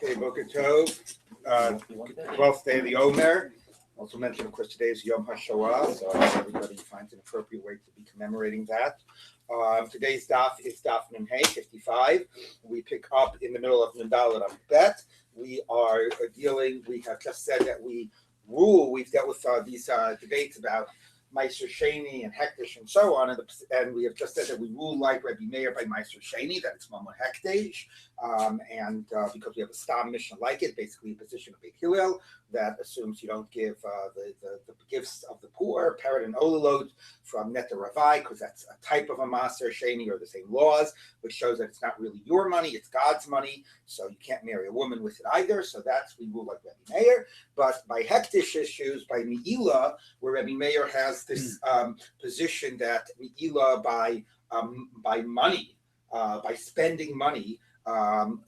Okay, Boker Tov, 12th day of the Omer. Also mentioned, of course, today is Yom HaShoah, so everybody finds an appropriate way to be commemorating that. Today's daf is daf Memhei 55. We pick up in the middle of Nundal and Bet. We have just said that we've dealt with these debates about Meiser Sheni and Hektish and so on, and we have just said that we rule like Rabbi Meir by Meiser Sheni, that it's Mamon Hektish, and because we have a Stam Mishnah like it, basically a position of Beit Hillel that assumes you don't give the gifts of the poor, parrot and olilot from Neta Rabbi, because that's a type of a Maser Sheni or the same laws, which shows that it's not really your money, it's God's money, so you can't marry a woman with it either. So that's we rule like Rabbi Meir. But by Hektish issues, by Me'ilah, where Rabbi Meir has this position that Me'ilah by money, by spending money,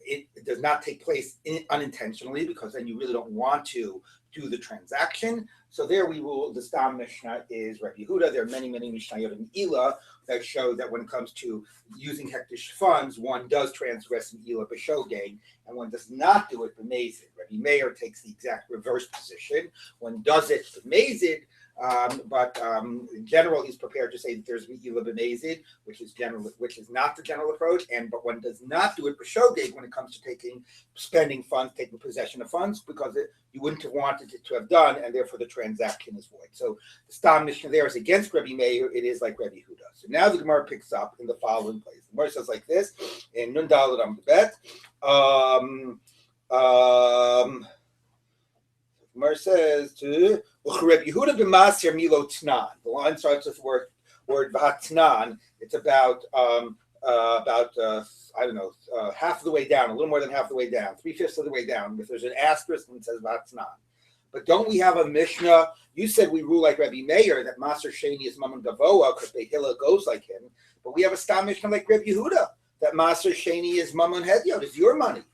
it does not take place unintentionally, because then you really don't want to do the transaction. So there we rule the Stam Mishnah is Rabbi Yehuda. There are many Mishnayot in Me'ilah that show that when it comes to using hektish funds, one does transgress Me'ilah b'shogeg, and one does not do it b'mezid. Rabbi Meir takes the exact reverse position. One does it b'mezid, but in general, he's prepared to say that there's Me'ilah b'mezid, which is not the general approach, but one does not do it b'shogeg when it comes to spending funds, taking possession of funds, because you wouldn't have wanted it to have done, and therefore the transaction is void. So the Stam Mishnah there is against Rabbi Meir. It is like Rabbi Yehuda. So now the Gemara picks up in the following place. The Gemara says like this in Nun Daled Amud Bet. Gemara says to Rabbi Yehuda b'Maser Milo Tnan. The line starts with the word V'Hatnan. It's about half of the way down, a little more than half the way down, 3/5 of the way down. If there's an asterisk and it says V'Hatnan. But don't we have a Mishnah? You said we rule like Rabbi Meir, that Maser Sheni is Mammon Gavoa, because Beit Hillel goes like him. But we have a Stam Mishnah like Rabbi Yehuda, that Maser Sheni is Mammon Hedyot, is your money.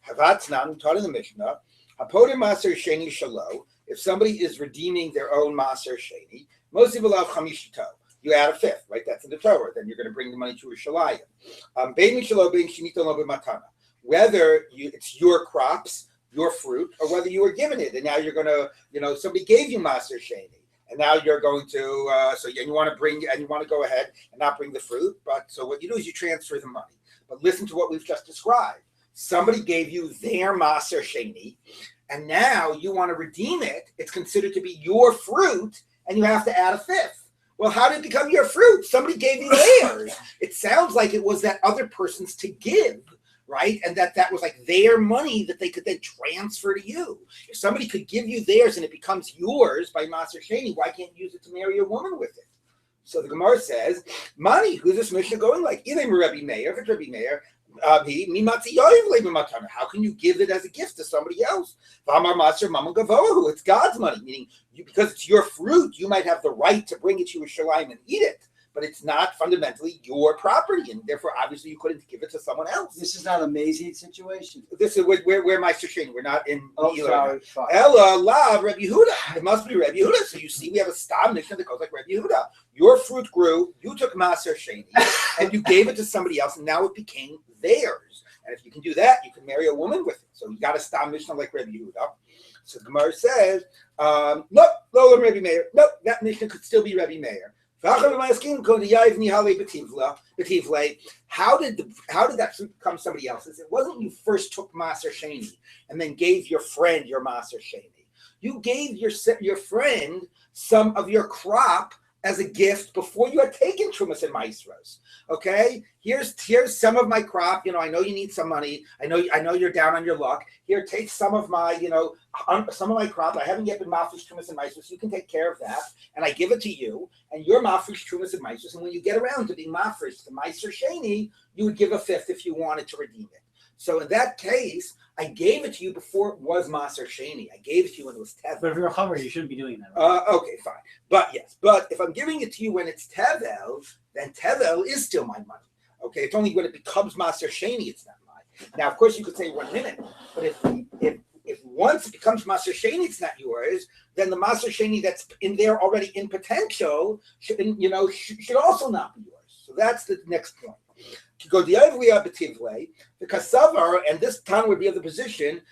Havatnan, taught in the Mishnah, Hapodim Maser Sheni Shalo, if somebody is redeeming their own Maser Sheni, Mosiv Alav Chamishito, you add a fifth, right? That's in the Torah. Then you're going to bring the money to a Shalayim. Bein Mishalo, Bein Shinito Lo B'Matana. Whether it's your crops, your fruit, or whether you were given it, and now you're going to, somebody gave you Maser Sheni, and now you're going to, you want to go ahead and not bring the fruit, but so what you do is you transfer the money. But listen to what we've just described. Somebody gave you their Maser Sheni, and now you want to redeem it. It's considered to be your fruit, and you have to add a fifth. Well, how did it become your fruit? Somebody gave you theirs. It sounds like it was that other person's to give, right? And that was like their money that they could then transfer to you. If somebody could give you theirs and it becomes yours by Maser Sheni, why can't you use it to marry a woman with it? So the Gemara says, money, who's this Mishnah going like? Either Rabbi Meir, if it's Rabbi Meir, how can you give it as a gift to somebody else? It's God's money, meaning because it's your fruit, you might have the right to bring it to Yerushalayim and eat it, but it's not fundamentally your property, and therefore, obviously, you couldn't give it to someone else. This is not a Mezid situation. This is where my Sheni. We're not in. Ella Lav Rabbi Yehuda. It must be Rabbi Yehuda. So you see, we have a Stam Mishnah that goes like Rabbi Yehuda. Your fruit grew. You took Maser Sheni, and you gave it to somebody else, and now it became theirs. And if you can do that, you can marry a woman with it. So you got a Stam Mishnah like Rabbi Yehuda. So the Gemara says, look, Rabbi Meir. Nope, that Mishnah could still be Rabbi Meir. How did that fruit become somebody else's? It wasn't you first took Maser Sheni and then gave your friend your Maser Sheni. You gave your friend some of your crop as a gift before you had taken Trumas and Maisros. Okay, here's some of my crop. I know you need some money. I know you're down on your luck. Here, take some of my, some of my crop. I haven't yet been mafresh Trumas and Maisros. You can take care of that, and I give it to you. And you're mafresh Trumas and Maisros. And when you get around to being mafresh the Meiser Sheni, you would give a fifth if you wanted to redeem it. So in that case, I gave it to you before it was Maser Sheni. I gave it to you when it was Tevel. But if you're a Chaver, you shouldn't be doing that, right? Okay, fine. But if I'm giving it to you when it's Tevel, then Tevel is still my money. Okay, it's only when it becomes Maser Sheni it's not mine. Now, of course, you could say 1 minute, but if once it becomes Maser Sheni it's not yours, then the Maser Sheni that's in there already in potential should also not be yours. So that's the next point. The Kasavar, and this Tan would be of the position,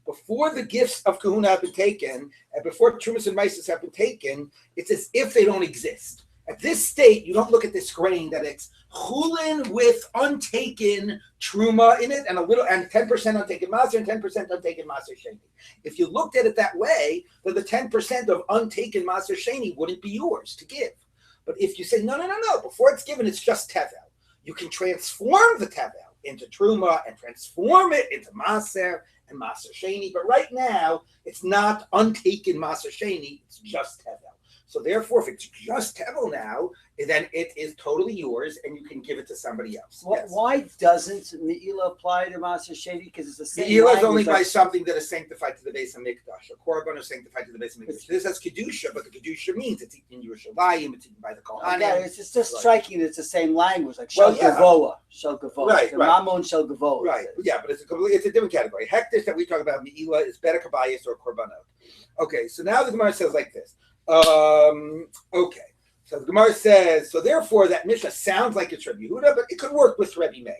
before the gifts of Kahuna have been taken, and before Trumas and Mises have been taken, it's as if they don't exist. At this state, you don't look at this grain that it's chulin with untaken truma in it, and 10% untaken maser and 10% untaken maser sheni. If you looked at it that way, then the 10% of untaken maser sheni wouldn't be yours to give. But if you say no, before it's given, it's just tevel. You can transform the tevel into truma and transform it into maser and maser sheni. But right now, it's not untaken maser sheni; it's just tevel. So therefore, if it's just tevel now, then it is totally yours, and you can give it to somebody else. Yes. Why doesn't Me'ila apply to Maser Sheni? Because it's the same. Me'ila is only by something that is sanctified to the base of Mikdash. A korban is sanctified to the base of Mikdash. This has Kiddushin, but the Kiddushin means it's eaten in Yerushalayim, it's eaten by the Kohanim. Okay, it's just striking that it's the same language, like Shel Gavoa. Right. Mammon Shel Gavoa. Right, yeah, but it's a different category. Hektish that we talk about, Me'ila, is better kabayis or korbanot. Okay, so now the Gemara says like this. Okay. So the Gemara says, so therefore that Mishnah sounds like it's Rabbi Yehuda, but it could work with Rabbi Meir.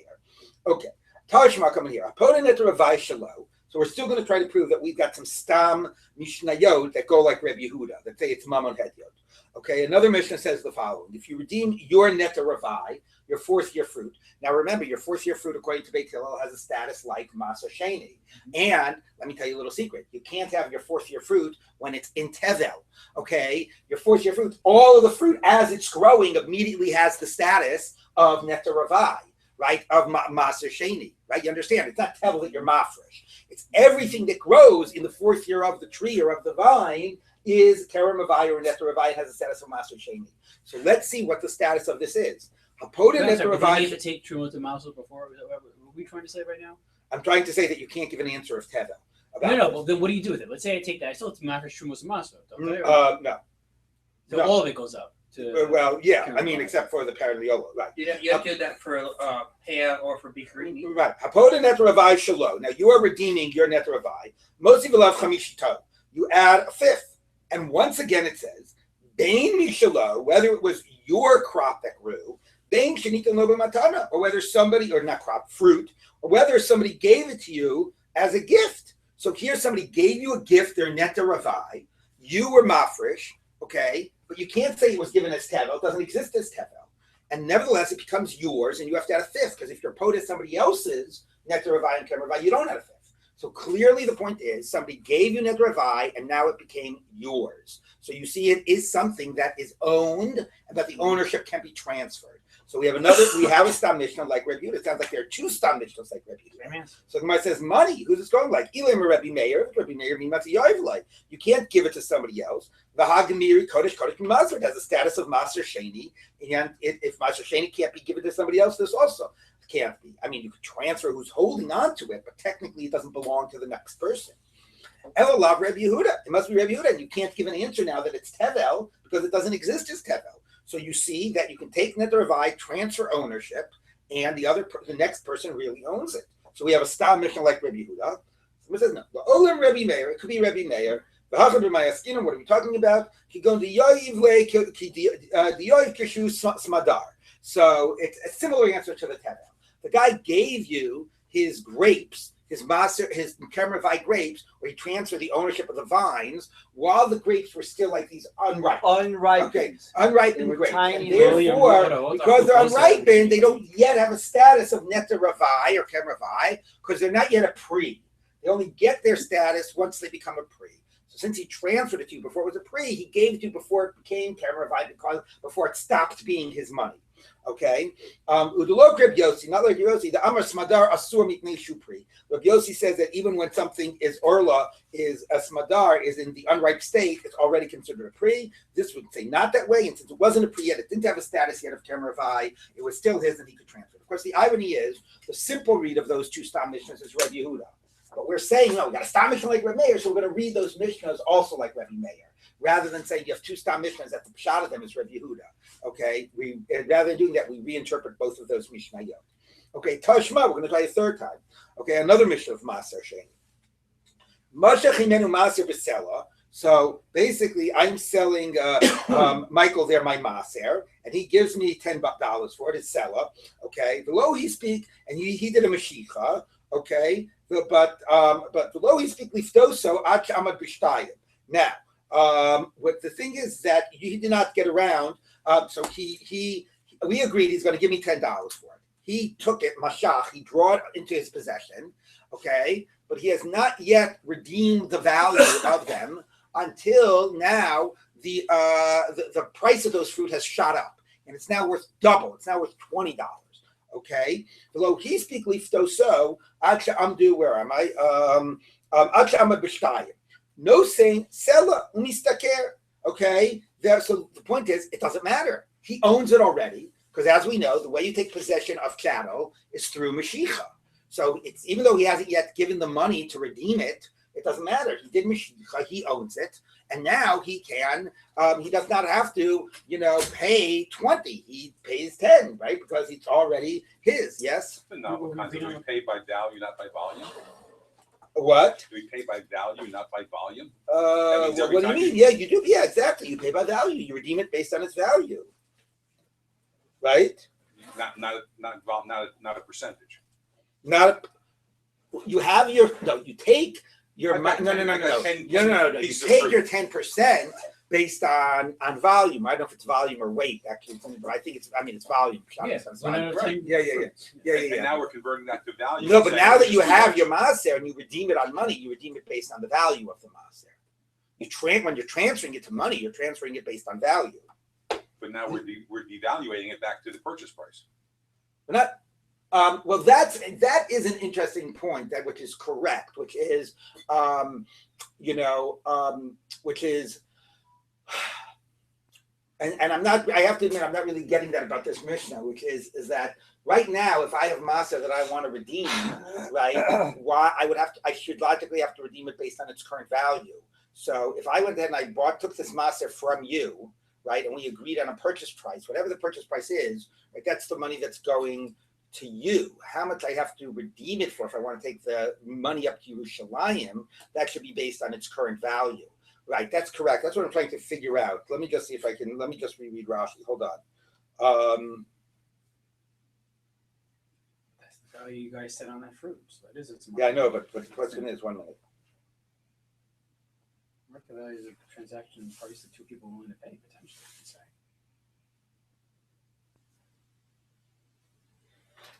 Okay. Tashma coming here. So we're still going to try to prove that we've got some stam mishnayot that go like Rabbi Yehuda, that say it's mamon hedyot. Okay. Another Mishnah says the following: if you redeem your neta ravai, your fourth year fruit. Now remember, your fourth year fruit, according to Beit Hillel, has a status like Maser Sheni. And let me tell you a little secret: you can't have your fourth year fruit when it's in Tevel. Okay, your fourth year fruit, all of the fruit as it's growing immediately has the status of Neta Ravai, right? Of Maser Sheni, right? You understand? It's not Tevel that you're mafresh. It's everything that grows in the fourth year of the tree or of the vine is Kerem Avai or Neta Ravai has the status of Maser Sheni. So let's see what the status of this is. Did you need to take Truma to Maser before? What are we trying to say right now? I'm trying to say that you can't give an answer of Tevel. No. Well, then what do you do with it? Let's say I take that. I still have to Mafresh Truma to Maser. No. So all of it goes up. Well, yeah. I mean, except for the Paraliolo, right? You have to do that for Pea or for Bikurini. Right. Hapoda Net Ravai Shalo. Now you are redeeming your Net Ravai. Most people have Chamishito. You add a fifth. And once again it says, Bain Mishalo, whether it was your crop that grew, Bain Shanita Noba Matana, or whether somebody, or not crop, fruit, or whether somebody gave it to you as a gift. So here somebody gave you a gift, their Neta Ravai, you were Mafresh, okay, but you can't say it was given as Tevel, it doesn't exist as Tevel. And nevertheless, it becomes yours, and you have to add a fifth, because if you're Poda somebody else's Neta Ravai and Kem Ravai, you don't have a fifth. So clearly the point is somebody gave you Neta Ravai, and now it became yours. So you see it is something that is owned, and that the ownership can be transferred. So we have a Stam Mishnah like Rabbi Yehuda. It sounds like there are two Stam Mishnahs like Rabbi Yehuda. So the Gemara says, money, who's this going like? Elim or Rabbi Meir? Rabbi Meir you can't give it to somebody else. The Hagamiri Kodesh Maser has the status of Maser Sheni. And if Maser Sheni can't be given to somebody else, this also can't be. I mean, you could transfer who's holding on to it, but technically it doesn't belong to the next person. Elalav Rabbi Yehuda. It must be Rabbi Yehuda. And you can't give an answer now that it's Tevel because it doesn't exist as Tevel. So you see that you can take Neta Ravai, transfer ownership, and the next person really owns it. So we have a Stam Mishnah like Rabbi Yehuda. Someone says no. The Olam Rabbi Meir, it could be Rabbi Meir. The Hachad B'Mayaskina, what are we talking about? Smadar. So it's a similar answer to the Tevel. The guy gave you his grapes, his Kem Ravai grapes, where he transferred the ownership of the vines while the grapes were still like these unripened grapes. And therefore, because they're unripened, they don't yet have a status of Neta Ravai or Kem Ravai because they're not yet a pre. They only get their status once they become a pre. So since he transferred it to you before it was a pre, he gave it to you before it became Kem Ravai before it stopped being his money. Okay, Udulog Reb Yossi, not like Yossi. The Amar Smadar Asur Mitnei Shupri. Reb Yossi says that even when something is Orla, is a Smadar, is in the unripe state, it's already considered a pre. This would say not that way, and since it wasn't a pre yet, it didn't have a status yet of Kem Ravai, it was still his, and he could transfer. Of course, the irony is the simple read of those two Stam Mishnahs is Rabbi Yehuda, but we're saying no, we got a Stam Mishnah like Rabbi Meir, so we're going to read those Mishnahs also like Rabbi Meir. Rather than saying you have two Stam Mishnahs that the pshat of them is Rabbi Yehuda. Okay, rather than doing that, we reinterpret both of those Mishnayot. Okay, Tashma, we're going to try a third time. Okay, another Mishnah of Maser Sheni. Masha Chimenu Maser B'Sela. So basically, I'm selling Michael there my maser, and he gives me $10 for it. It's seller, okay. The low he speak, and he did a mashicha, okay. But the low he speak liftoso ad amad b'shtayim. Now, what the thing is that he did not get around. So we agreed he's going to give me $10 for it. He took it, mashach. He drew it into his possession, okay. But he has not yet redeemed the value of them until now. The price of those fruit has shot up, and it's now worth double. It's now worth $20. Okay. Below he speak liftoso aksha amdu. Where am I? Aksha amad b'shtayim. No saying seller unistaker. Okay. There. So the point is, it doesn't matter. He owns it already, because as we know, the way you take possession of cattle is through mashicha. So it's, even though he hasn't yet given the money to redeem it, it doesn't matter. He did mashicha. He owns it, and now he can. He does not have to, pay 20. He pays 10, right? Because it's already his. Yes. No, do we pay by value, not by volume? What? Do we pay by value, not by volume? What do you mean? Yeah, you do. Yeah, exactly. You pay by value. You redeem it based on its value, right? Not a percentage. Not. You have your no. You take your no. You take your 10% based on volume. I don't know if it's volume or weight actually, but I think it's volume. Yeah, right. Yeah. And now we're converting that to value. No, but now that you have your maser and you redeem it on money, you redeem it based on the value of the maser. When you're transferring it to money, you're transferring it based on value. But now we're devaluating it back to the purchase price. We're not. Well, that is an interesting point. Which is correct. Which is, which is. And I'm not. I have to admit, I'm not really getting that about this Mishnah, which is that right now, if I have masa that I want to redeem, right? Why I should logically have to redeem it based on its current value. So if I went ahead and I took this masa from you, right, and we agreed on a purchase price, whatever the purchase price is, right, that's the money that's going to you. How much I have to redeem it for if I want to take the money up to Yerushalayim, that should be based on its current value. Right, that's correct. That's what I'm trying to figure out. Let me just see if I can. Let me just reread Rashi. Hold on. That's the value you guys set on that fruit. So it is. It's yeah, I know, but the question is 1 minute. Market value is a transaction price that two people are willing to pay potentially. You could say.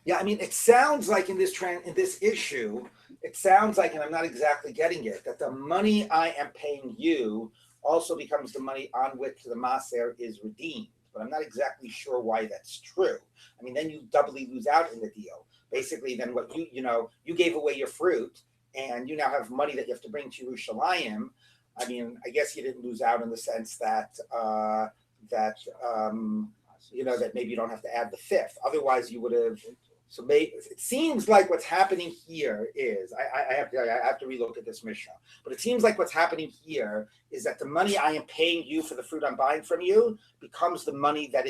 Yeah, I mean, it sounds like in this issue, it sounds like, and I'm not exactly getting it, that the money I am paying you also becomes the money on which the maser is redeemed. But I'm not exactly sure why that's true. I mean, then you doubly lose out in the deal. Basically, then what you gave away your fruit, and you now have money that you have to bring to Yerushalayim. I mean, I guess you didn't lose out in the sense that that maybe you don't have to add the fifth. Otherwise, you would have. So it seems like what's happening here is I have to relook at this Mishnah, but it seems like what's happening here is that the money I am paying you for the fruit I'm buying from you becomes the money that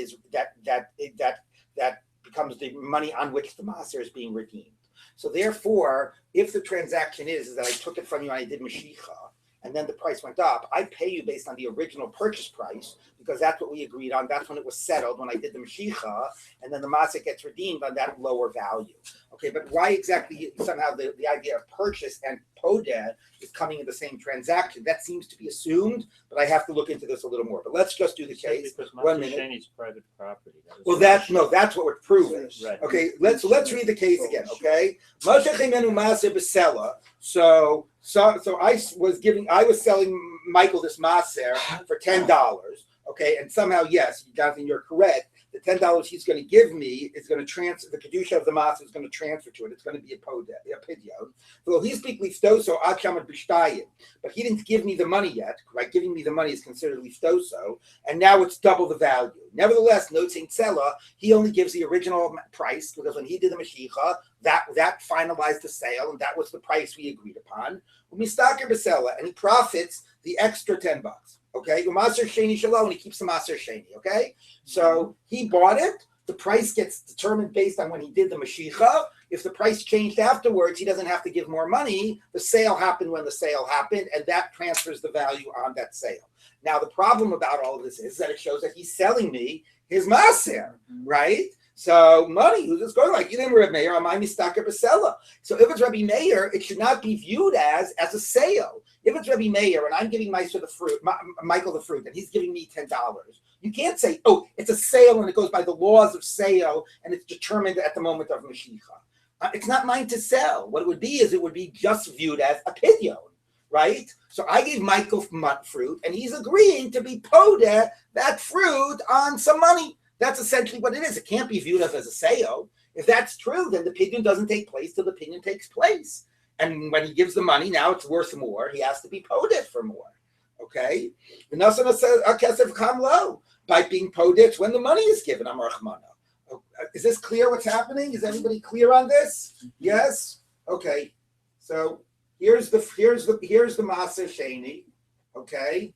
becomes the money on which the maser is being redeemed. So therefore, if the transaction is that I took it from you and I did mashicha, and then the price went up, I pay you based on the original purchase price because that's what we agreed on. That's when it was settled, when I did the mashicha, and then the maser gets redeemed on that lower value. Okay, but why exactly somehow the idea of purchase and podeh is coming in the same transaction? That seems to be assumed, but I have to look into this a little more. But let's just do the case. Because 1 minute. Shani's private property. Well, that's what we're proving. Right. Okay, let's read the case again. Okay, so I was selling Michael this maser for $10. Okay, and somehow, yes, Jonathan, you're correct. The $10 he's going to give me is going to transfer. The kedusha of the maser is going to transfer to it. It's going to be a pidyon. So he speaks liftoso ad shamad b'shtayim, but he didn't give me the money yet. Right, giving me the money is considered liftoso, and now it's double the value. Nevertheless, noting Tzela, he only gives the original price because when he did the mashicha, that finalized the sale, and that was the price we agreed upon. Umistaker b'Sela, and he profits the extra $10. Okay, Maser Sheni Shalom, and he keeps the Maser Sheni. Okay, so he bought it. The price gets determined based on when he did the Mashicha, If the price changed afterwards, he doesn't have to give more money. The sale happened when the sale happened, and that transfers the value on that sale. Now, the problem about all of this is that it shows that he's selling me his maser, right? So money, who's this going like? You didn't Rabbi Meir, am I mistaka b'sela? So if it's Rabbi Meir, it should not be viewed as a sale. If it's Rabbi Meir and I'm giving Michael the fruit, and he's giving me $10, you can't say, oh, it's a sale and it goes by the laws of sale and it's determined at the moment of Mashiach. It's not mine to sell. What it would be is it would be just viewed as a pidyon, right? So I gave Michael fruit and he's agreeing to be podeh that fruit on some money. That's essentially what it is. It can't be viewed as a sale. If that's true, then the pidyon doesn't take place till the pidyon takes place. And when he gives the money, now it's worth more. He has to be poded for more. Okay? By being poded when the money is given. Is this clear what's happening? Is everybody clear on this? Yes? Okay. So here's the Maser Sheni. Okay?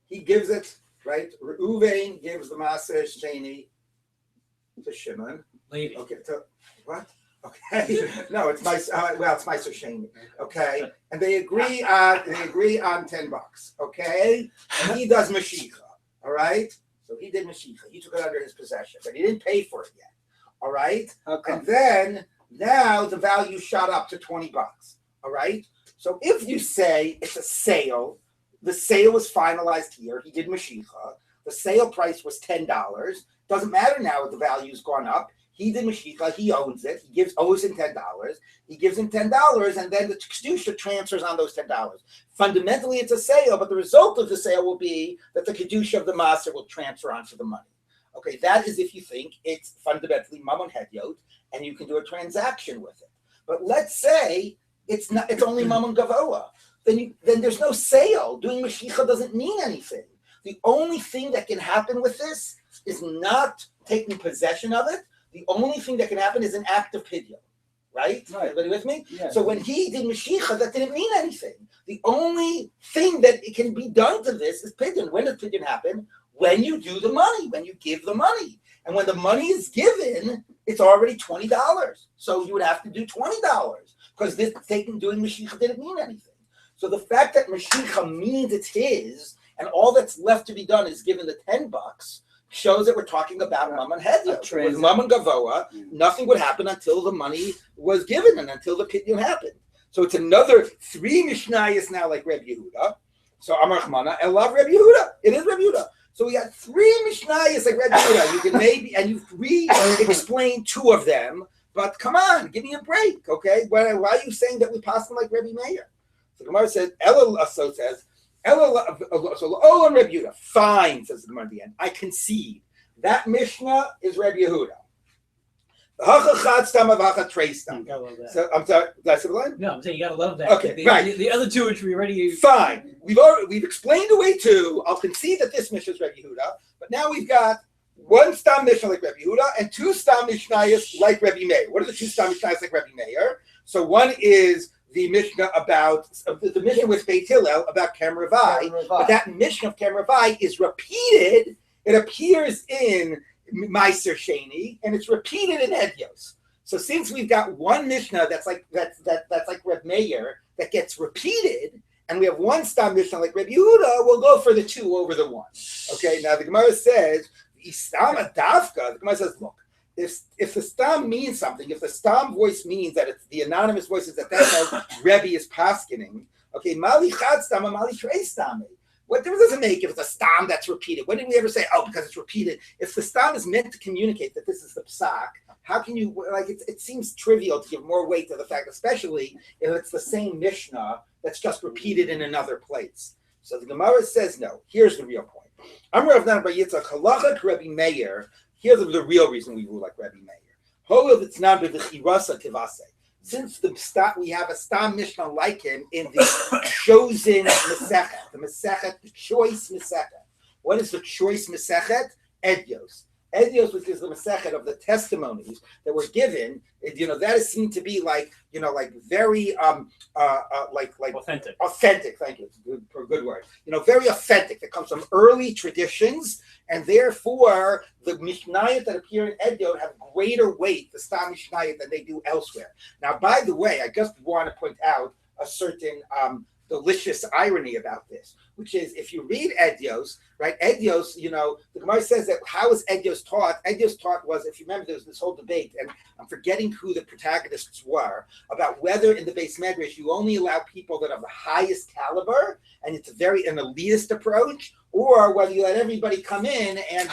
He gives it, right? Reuven gives the Maser Sheni to Shimon. Lady. Okay, so what? Okay, no, it's my it's Meiser Sheni. Okay, and they agree on $10. Okay, and he does Mashiach. All right, so he did Mashiach. He took it under his possession, but he didn't pay for it yet. All right, and then now the value shot up to $20. All right, so if you say it's a sale, the sale was finalized here. He did Mashiach. The sale price was $10. Doesn't matter now if the value's gone up. He did Mashiach, he owns it, owes him $10, he gives him $10, and then the Kedusha transfers on those $10. Fundamentally, it's a sale, but the result of the sale will be that the Kedusha of the Maser will transfer onto the money. Okay, that is if you think it's fundamentally Mammon Hedyot, and you can do a transaction with it. But let's say it's only Mammon Gavoa. Then there's no sale. Doing Mashiach doesn't mean anything. The only thing that can happen with this is not taking possession of it. The only thing that can happen is an act of pidyon, right? Everybody with me? Yeah. So when he did Mashiach, that didn't mean anything. The only thing that it can be done to this is pidyon. When does pidyon happen? When you do the money, when you give the money. And when the money is given, it's already $20. So you would have to do $20 because this doing Mashiach didn't mean anything. So the fact that Mashiach means it's his and all that's left to be done is given the $10 shows that we're talking about Mammon Hedyot. With Mammon Gavoa, nothing would happen until the money was given and until the pidyon happened. So it's another 3 Mishnayos now like Rabbi Yehuda. So Amar Chmana, I love Rabbi Yehuda. It is Rabbi Yehuda. So we got 3 Mishnayos like Rabbi Yehuda. You can maybe, and you've re-explained 2 of them, but come on, give me a break, okay? Why are you saying that we pass them like Rabbi Meir? So Gemara says, so says, so Rabbi Yehuda, fine, says the Gemara at the end. I concede. That Mishnah is Rabbi Yehuda. So I'm sorry, did I say the line? No, I'm saying you gotta love that. Okay, right. The other 2 which we already fine. We've explained away 2. I'll concede that this Mishnah is Rabbi Yehuda, but now we've got 1 Stam Mishnah like Rabbi Yehuda and 2 Stam Mishnayos like Rabbi Meir. What are the 2 Stam Mishnayos like Rabbi Meir? So one is the Mishnah about the Mishnah with Beit Hillel about Kem Ravai, but that Mishnah of Kem Ravai is repeated. It appears in Meiser Sheni and it's repeated in Hedyos. So since we've got one Mishnah that's like Reb Meir that gets repeated, and we have 1 Stam Mishnah like Rabbi Yehuda, we'll go for the 2 over the 1. Okay. Now the Gemara says Istam Adavka. The Gemara says, look. If the stam means something, if the stam voice means that it's the anonymous voices that says Rebbe is paskening, okay, mali chad stam and mali trei stam. What difference does it make if it's a stam that's repeated? When did we ever say, oh, because it's repeated? If the stam is meant to communicate that this is the psak, how can you, like, it seems trivial to give more weight to the fact, especially if it's the same Mishnah that's just repeated in another place. So the Gemara says no. Here's the real point. Amar Rav Nana bar Yitzchak halachak Rabbi Meir. Here's the real reason we rule like Rabbi Meir. Since we have a Stam Mishnah like him in the chosen Masechet, the choice Masechet. What is the choice Masechet? Edyos. Edios, which is the Masechet of the testimonies that were given, that is seen to be like very like Authentic. Authentic. Thank you. It's a good word. Very authentic. That comes from early traditions, and therefore the Mishnayot that appear in Ediot have greater weight, the Stam Mishnayot, than they do elsewhere. Now, by the way, I just want to point out a certain delicious irony about this, which is if you read Edios, right? Edios, the Gemara says that how is Edios taught? Edios taught was, if you remember, there was this whole debate, and I'm forgetting who the protagonists were, about whether in the Beis Medrash you only allow people that have the highest caliber, and it's an elitist approach, or whether you let everybody come in and,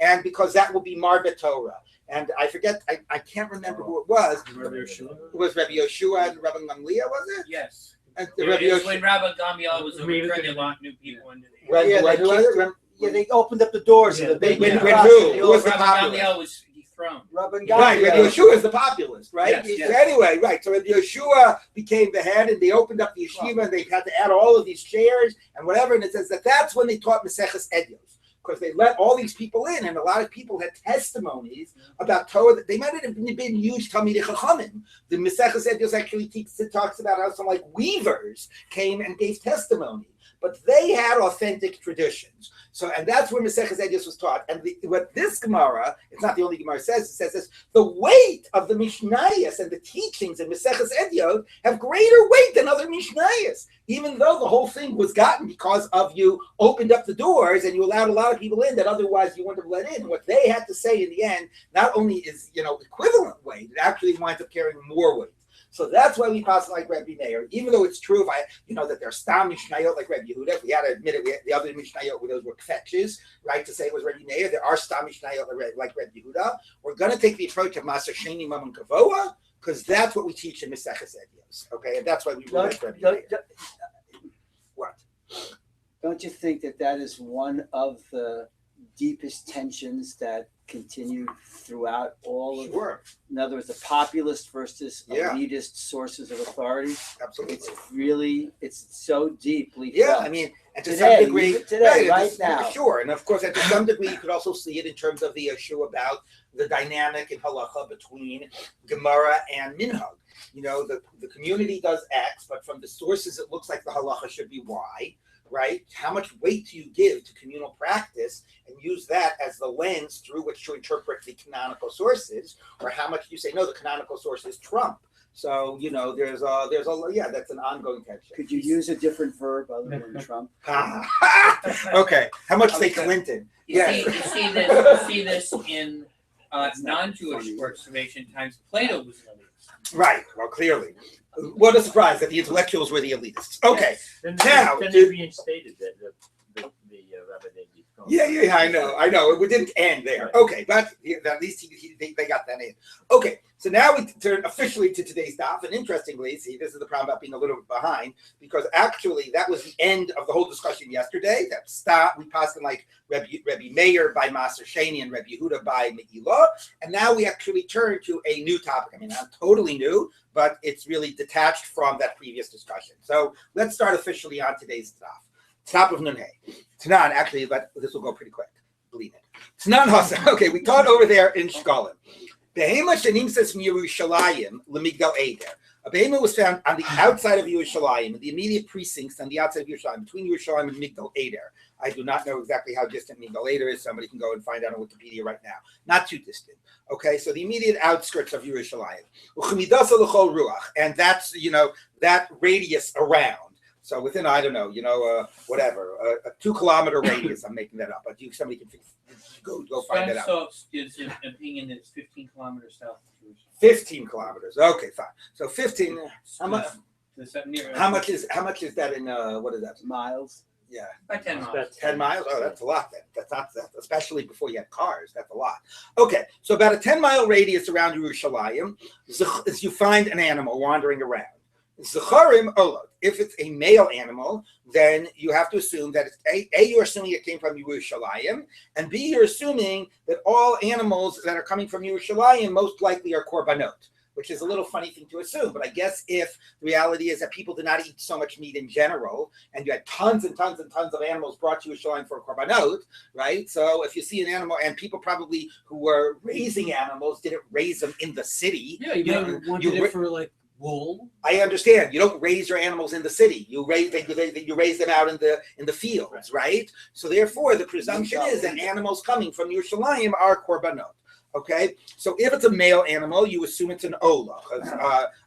and because that will be Marbet Torah. And I forget, I can't remember who it was. Rabbi Yeshua? It was Rabbi Yeshua and Rabbi Gamliel, was it? Yes. And It was when Rabbi Gamliel was bringing a lot of new people into the they opened up the doors of the big. When who? Who was the Rabbi populist? Gamliel was dethroned. Rabbi Right, Rabbi Gamliel. Yeshua is the populist, right? Yes. So anyway, right. So Rabbi Yeshua became the head, and they opened up the yeshiva, and they had to add all of these chairs and whatever. And it says that's when they taught Maseches Edios, because they let all these people in, and a lot of people had testimonies about Torah that they might have been huge Talmidei Chachamim. The Maseches Edios actually talks about how some like weavers came and gave testimony, but they had authentic traditions. So, and that's where Maseches Edios was taught. And what this Gemara, it's not the only Gemara says, it says this: the weight of the Mishnayos and the teachings in Maseches Edios have greater weight than other Mishnayos, even though the whole thing was gotten because of you opened up the doors and you allowed a lot of people in that otherwise you wouldn't have let in. What they had to say in the end not only is equivalent weight, it actually winds up carrying more weight. So that's why we pass like Rabbi Meir, even though it's true that there's Stam Mishnayot like Rabbi Yehuda. If we had to admit it, the other Mishnayot, those were kvetches, right? To say it was Rabbi Meir, there are Stam Mishnayot like Rabbi Yehuda. We're going to take the approach of Maser Sheni Mammon Kavoa, because that's what we teach in Maseches Edios. Okay, and that's why we like Rabbi Meir. What? Don't you think that is one of the deepest tensions that continue throughout all of? Sure. In other words, the populist versus Yeah. elitist sources of authority. Absolutely. It's so deeply Yeah, felt. I mean, and to Today, some degree, right now. Sure, and of course, and to some degree, you could also see it in terms of the issue about the dynamic in halacha between Gemara and Minhag. The community does X, but from the sources, it looks like the halacha should be Y. Right? How much weight do you give to communal practice and use that as the lens through which to interpret the canonical sources, or how much do you say no, the canonical sources trump? So there's that's an ongoing tension. Could you use a different verb other than Trump? Okay, how much say Clinton? You see this in non-Jewish works of ancient times. Plato was an elitist. Right. Well, clearly. What a surprise that the intellectuals were the elitists. Okay. Then Now, they reinstated the Rabbi David. Yeah, I know. It didn't end there. Okay, but at least they got that in. Okay, so now we turn officially to today's daf, and interestingly, see, this is the problem about being a little bit behind, because actually that was the end of the whole discussion yesterday. That stopped. We passed in like Rabbi Meir by Maser Sheni and Rabbi Yehuda by Me'ilah, and now we actually turn to a new topic. I mean, not totally new, but it's really detached from that previous discussion. So let's start officially on today's daf. Top of Nunei. Tanan, actually, but this will go pretty quick. Believe it. Tanan Hasa. Okay, we taught over there in Shkolim. Behema shenim says from Yerushalayim, Lemigdal Eder. A behema was found on the outside of Yerushalayim, in the immediate precincts on the outside of Yerushalayim, between Yerushalayim and Migdal Eder. I do not know exactly how distant Migdal Eder is. Somebody can go and find out on Wikipedia right now. Not too distant. Okay, so the immediate outskirts of Yerushalayim. And that's, that radius around. So within, I don't know, whatever, a 2 kilometer radius, I'm making that up, but somebody can go find it out. So is an opinion that it's 15 kilometers south of Jerusalem. 15 kilometers. Okay, fine. So 15. How much is that in what is that? Miles. Yeah. By 10 miles. 10 miles? Oh, that's a lot then. That's not that, especially before you had cars. That's a lot. Okay, so about a 10-mile radius around Yerushalayim, you find an animal wandering around. Zecharim olot. If it's a male animal, then you have to assume that it's A, you're assuming it came from Yerushalayim, and B, you're assuming that all animals that are coming from Yerushalayim most likely are korbanot. which is a little funny thing to assume. But I guess if the reality is that people did not eat so much meat in general, and you had tons and tons and tons of animals brought to Yerushalayim for a korbanot, right? So if you see an animal, and people probably who were raising animals didn't raise them in the city. Yeah, you might wanted it for like wool. I understand. You don't raise your animals in the city. You raise them out in the fields, right? So therefore, the presumption is that animals coming from Yerushalayim are korbanot. Okay, so if it's a male animal, you assume it's an olah, because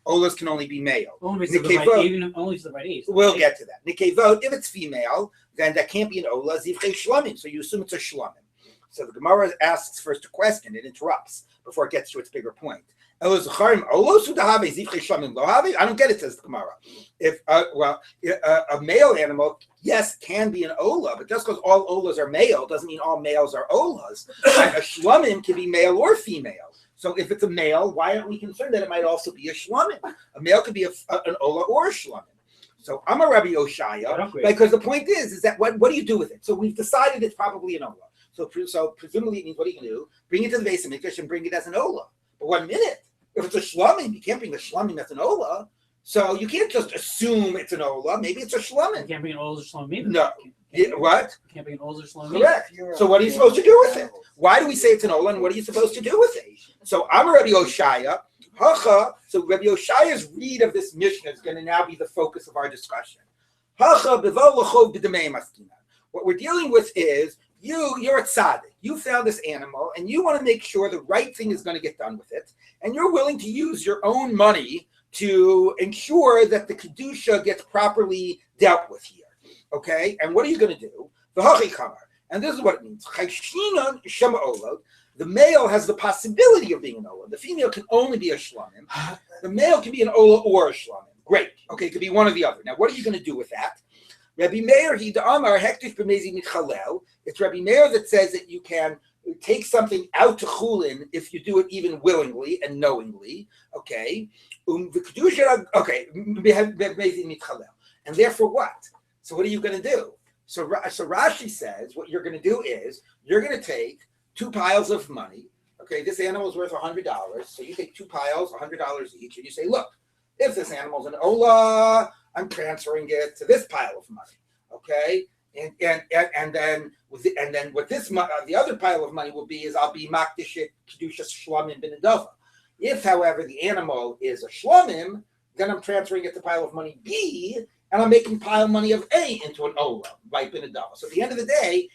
olahs can only be male. Only to the right age. We'll get to that. Nikevot, if it's female, then that can't be an olah, zivchei shlamim. So you assume it's a shlamim. So the Gemara asks first a question. It interrupts before it gets to its bigger point. I don't get it, says the Gemara. If a male animal, yes, can be an olah, but just because all olahs are male doesn't mean all males are olahs. A shlamim can be male or female. So if it's a male, why aren't we concerned that it might also be a shlamim? A male could be an olah or a shlamim. So I'm a Rabbi Oshaya, because the point is that what do you do with it? So we've decided it's probably an olah. So presumably it means what are you going to do? Bring it to the base of Mikdash and bring it as an olah. But 1 minute. If it's a shlamim, you can't bring a shlamim that's an olah. So you can't just assume it's an olah. Maybe it's a shlamim. You can't bring an olah or shlamim either. No. What? You can't bring an olah or shlamim. Correct. So what are you supposed to do with it? Why do we say it's an olah, and what are you supposed to do with it? So I'm a Rabbi Oshaya. Hacha. So Rabbi Oshaya's read of this Mishnah is going to now be the focus of our discussion. Hacha b'vo l'chov b'damei maskina. What we're dealing with is you're a tzaddik. You found this animal, and you want to make sure the right thing is going to get done with it, and you're willing to use your own money to ensure that the kedusha gets properly dealt with here. Okay, and what are you going to do? And this is what it means. The male has the possibility of being an olah. The female can only be a shlamim. The male can be an olah or a shlamim. Great. Okay, it could be one or the other. Now, what are you going to do with that? Rabbi Meir, it's Rabbi Meir that says that you can take something out to chulin if you do it even willingly and knowingly. Okay. Okay. And therefore what? So what are you going to do? So Rashi says what you're going to do is you're going to take 2 piles of money. Okay, this animal is worth $100. So you take 2 piles, $100 each, and you say, look, if this animal's an olah, I'm transferring it to this pile of money, okay? And then what this the other pile of money will be is I'll be makdishit kedusha shlamim b'nedava. If, however, the animal is a shlamim, then I'm transferring it to pile of money B, and I'm making pile money of A into an olah, right b'nedava. So at the end of the day,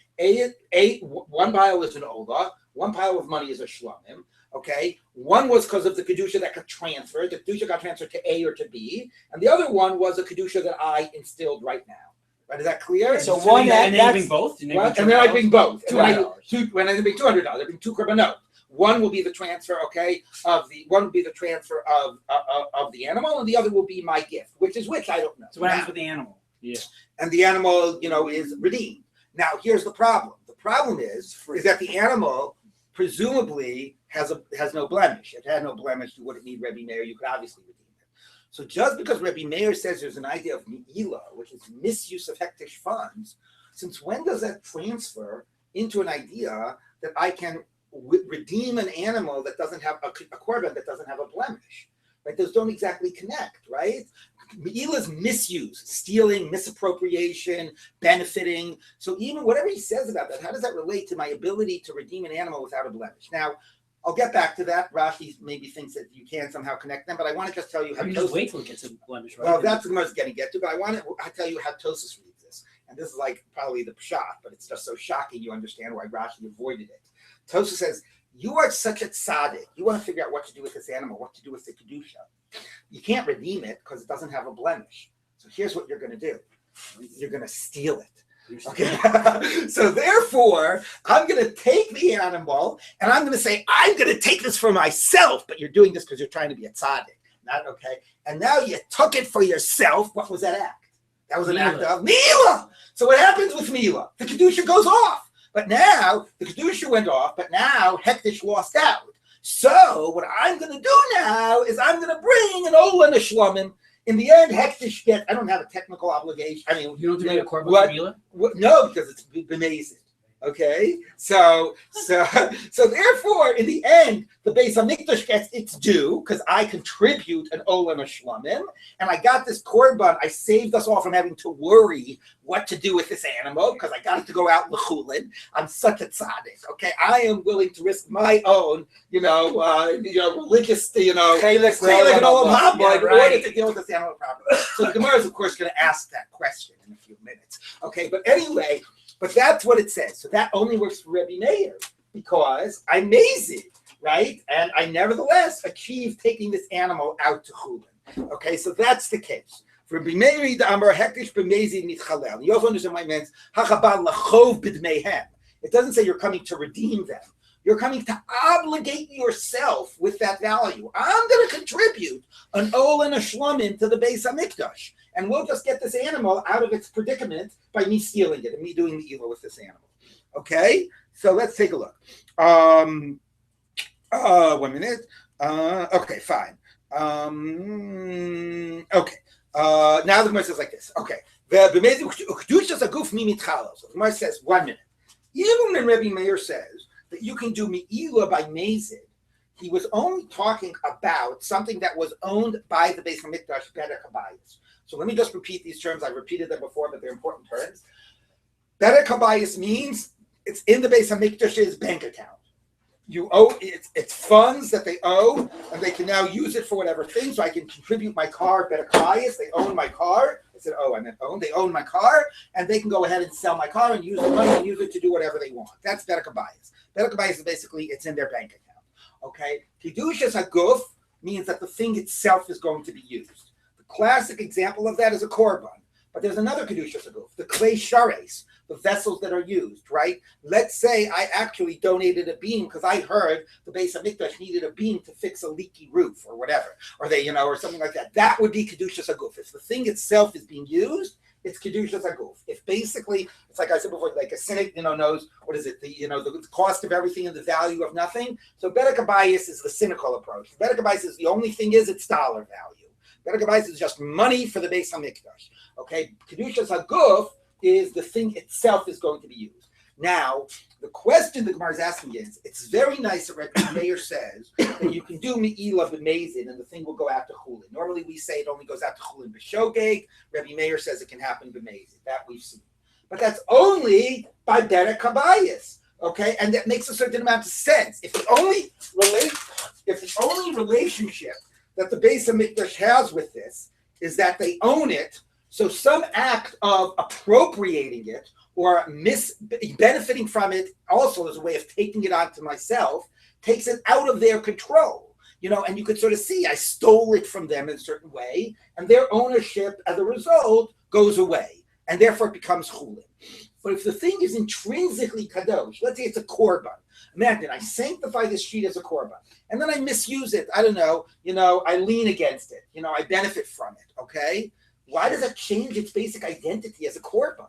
one pile is an olah, one pile of money is a shlamim. Okay, one was because of the kedusha that got transferred. The kedusha got transferred to A or to B, and the other one was a kedusha that I instilled right now. Right? Is that clear? So one and then you bring both. And then I bring both. $200. When I bring $200, I bring 2 korbanot. One will be the transfer, okay, of the animal, and the other will be my gift. Which I don't know. So what happens with the animal? Yeah. And the animal, is redeemed. Now here's the problem. The problem is that the animal presumably has no blemish. If it had no blemish, you wouldn't need Rabbi Meir. You could obviously redeem it. So just because Rabbi Meir says there's an idea of me'ila, which is misuse of hektish funds, since when does that transfer into an idea that I can redeem an animal that doesn't have a korban that doesn't have a blemish? Right? Those don't exactly connect, right? Me'ila is misuse, stealing, misappropriation, benefiting. So even whatever he says about that, how does that relate to my ability to redeem an animal without a blemish? Now, I'll get back to that. Rashi maybe thinks that you can somehow connect them, but I want to just tell you how just wait till it gets a blemish, right? Well, that's what I was going to get to, but I want to tell you how Tosas reads this. And this is like probably the pshat, but it's just so shocking you understand why Rashi avoided it. Tosas says, you are such a tzaddik. You want to figure out what to do with this animal, what to do with the kedusha. You can't redeem it because it doesn't have a blemish. So here's what you're going to do. You're going to steal it. Okay. So therefore, I'm going to take the animal and I'm going to say, I'm going to take this for myself, but you're doing this because you're trying to be a tzaddik. Not okay. And now you took it for yourself. What was that act? That was an act of Mila. So what happens with Mila? The kedusha goes off. But now the kedusha went off, but now hektish lost out. So what I'm going to do now is I'm going to bring an olah and a shlamim. In the end, hektish I don't have a technical obligation. I mean, you don't do a korban Mila? No, because it's amazing. Okay, so therefore, in the end, the Beis Hamikdash gets its due because I contribute an Olam Shlamim, and I got this korban. I saved us all from having to worry what to do with this animal because I got it to go out l'chulin. I'm such a tzaddik. Okay, I am willing to risk my own, religious, Chelik and all Olam of Yeah, in order right. to deal with this animal problem. So the Gemara is, of course, going to ask that question in a few minutes. Okay, but anyway. But that's what it says. So that only works for Rabbi Meir because I mazed, right? And I nevertheless achieved taking this animal out to Chulin. Okay, so that's the case. For Rabbi Meir, the Amar Hektish b'mezid mitchalel. You also understand what it means. Hachabal lachov b'dmeihem. It doesn't say you're coming to redeem them. You're coming to obligate yourself with that value. I'm going to contribute an ol and a shlomim to the Beis Hamikdash. And we'll just get this animal out of its predicament by me stealing it and me doing the evil with this animal. Okay? So let's take a look. 1 minute. Okay, fine. Okay. Now the Gemara says like this. Okay. So the Gemara says 1 minute. Even when Rabbi Meir says that you can do Me'ilah by Mazid, he was only talking about something that was owned by the Beis Hamikdash Bedek Habayis. So let me just repeat these terms. I've repeated them before, but they're important terms. Bedek Habayis means it's in the Beis Hamikdash's bank account. You owe it's funds that they owe, and they can now use it for whatever thing. So I can contribute my car. Bedek Habayis, they own my car. I said, I meant own. They own my car, and they can go ahead and sell my car and use the money and use it to do whatever they want. That's Bedek Habayis. Bedek Habayis is basically it's in their bank account. Okay, Kiddushin Haguf means that the thing itself is going to be used. The classic example of that is a korban, but there's another Kiddushin Haguf, the clay shares, the vessels that are used, right? Let's say I actually donated a beam because I heard the Beis Hamikdash needed a beam to fix a leaky roof or whatever, or or something like that. That would be Kiddushin Haguf. If the thing itself is being used, it's Kiddushin Haguf. If basically, it's like I said before, like a cynic, knows what is it, the cost of everything and the value of nothing. So Bedek Habayis is the cynical approach. Bedek Habayis is the only thing is it's dollar value. Bedek Habayis is just money for the Beis Hamikdash. Okay, Kiddushin Haguf is the thing itself is going to be used. Now, the question the Gemara is asking is, it's very nice that Rabbi Meir says that you can do Me'ilah b'mezid and the thing will go out to Chulin. Normally we say it only goes out to Chulin b'shogeg. Rabbi Meir says it can happen b'mezid. That we've seen. But that's only by Bedek Habayis. Okay? And that makes a certain amount of sense. If the only relationship that the Beis Hamikdash has with this is that they own it, so some act of appropriating it or benefiting from it also as a way of taking it onto myself takes it out of their control. And you could sort of see I stole it from them in a certain way, and their ownership as a result goes away, and therefore it becomes chulin. But if the thing is intrinsically kadosh, let's say it's a korban. Imagine I sanctify this sheet as a korban, and then I misuse it. I don't know, I lean against it. I benefit from it. Okay. Why does that change its basic identity as a korban?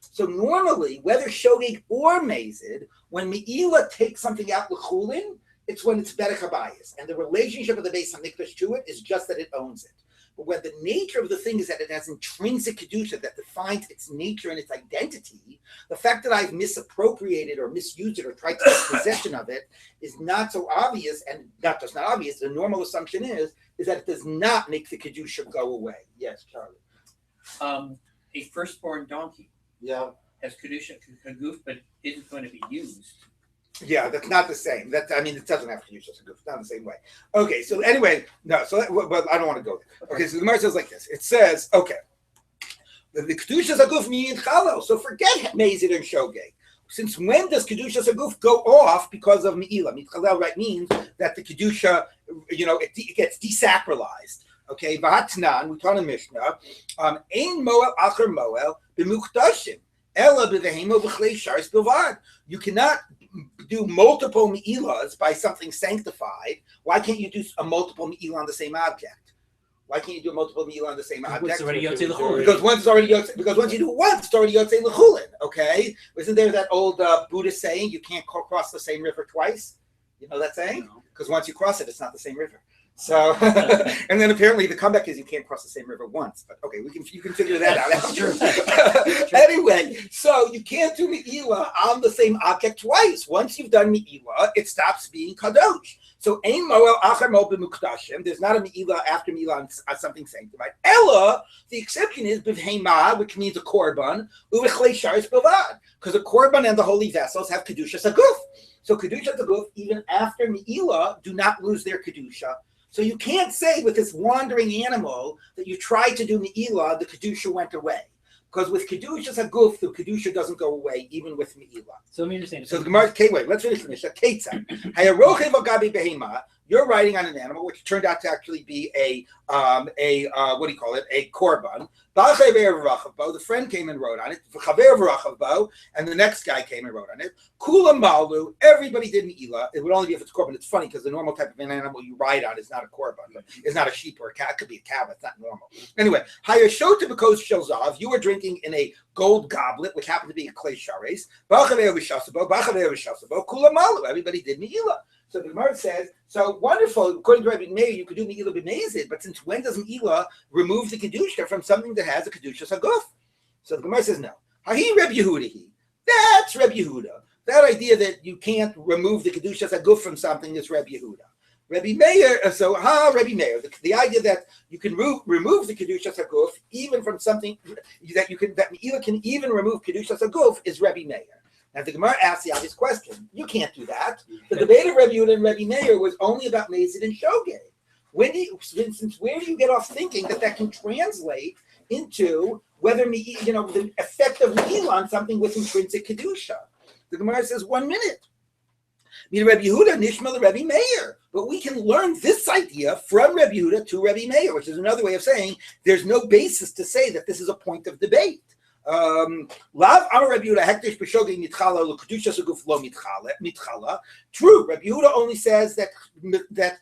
So normally, whether shogeg or mazid, when Me'ilah takes something out l'chulin, it's when it's Bedek Habayis. And the relationship of the Beis Hamikdash to it is just that it owns it. But when the nature of the thing is that it has intrinsic kedusha that defines its nature and its identity, the fact that I've misappropriated or misused it or tried to take possession of it is not so obvious, and not just not obvious. The normal assumption is that it does not make the kedusha go away. Yes, Charlie. A firstborn donkey Yeah. has Kiddushin Haguf, but isn't going to be used. Yeah, that's not the same. It doesn't have to use just a goof. It's not the same way. Okay, so anyway, no, but I don't want to go there. Okay, so the Gemara says like this. It says, okay, the Kedushas Haguf mean chalo. So forget Mazid and Shogeg. Since when does Kedushas Haguf go off because of Me'ilah? Mitchalel, right, means that the Kedusha, it gets desacralized. Okay, V'hatnan, we taught in Mishnah, Ein Moel Acher Moel b'muchtashim, Ela b'vehemo b'chlei sharis b'vad. You cannot do multiple Me'ilahs by something sanctified. Why can't you do a multiple Me'ilah on the same object? Why can't you do a multiple Me'ilah on the same object? Because once you do it once, it's already Yotzei L'chulin, okay? Isn't there that old Buddhist saying, you can't cross the same river twice? You know that saying? Because once you cross it, it's not the same river. So, and then apparently the comeback is you can't cross the same river once. But okay, you can figure that out. That's true. Anyway, so you can't do Me'ilah on the same object twice. Once you've done Me'ilah, it stops being Kadosh. So Ein Moel Acher Moel B'Mukdashim. There's not a Me'ilah after Me'ilah on something sanctified. Ella, the exception is B'Vheima, which means a korban, Uvechlei Sharis Bavad, because a korban and the holy vessels have Kedushas Haguf. So Kedushas Haguf, even after Me'ilah, do not lose their Kedusha. So you can't say with this wandering animal that you tried to do Me'ilah, the Kedusha went away. Because with Kedushas Haguf, the Kedusha doesn't go away, even with Me'ilah. So let me understand. So the Gemara, okay, wait, let's finish. You're riding on an animal, which turned out to actually be a what do you call it? A korban. The friend came and rode on it. And the next guy came and rode on it. Kula malu. Everybody did Me'ilah. It would only be if it's korban. It's funny because the normal type of an animal you ride on is not a korban. It's not a sheep or a cow. It could be a cow. It's not normal. Anyway, you were drinking in a gold goblet, which happened to be a clay shares. Kula malu. Everybody did Me'ilah. So the Gemara says, so wonderful, according to Rabbi Meir, you could do Me'ilah b'mezid, but since when does Me'ilah remove the Kedusha from something that has a Kedusha Haguf? So the Gemara says, no. Hahi Rabbi Yehuda. That's Rabbi Yehuda. That idea that you can't remove the Kedusha Haguf from something is Rabbi Yehuda. Rabbi Meir, Rabbi Meir, the idea that you can remove the Kedusha Haguf even from something that Me'ilah can even remove Kedusha Haguf is Rabbi Meir. Now, the Gemara asks the obvious question. You can't do that. The debate of Rabbi Yehuda and Rabbi Meir was only about Mezid and Shogeg. Since where do you get off thinking that can translate into whether, the effect of Me'ilah on something with intrinsic Kedusha? The Gemara says, 1 minute. Rabbi Yehuda, Nishma, Rabbi Meir. But we can learn this idea from Rabbi Yehuda to Rabbi Meir, which is another way of saying there's no basis to say that this is a point of debate. Lav Amar Rabbi Yehuda hektish b'shogeg mitchala lo kedusha seguf lo mitchala. True, Rabbi Yehuda only says that the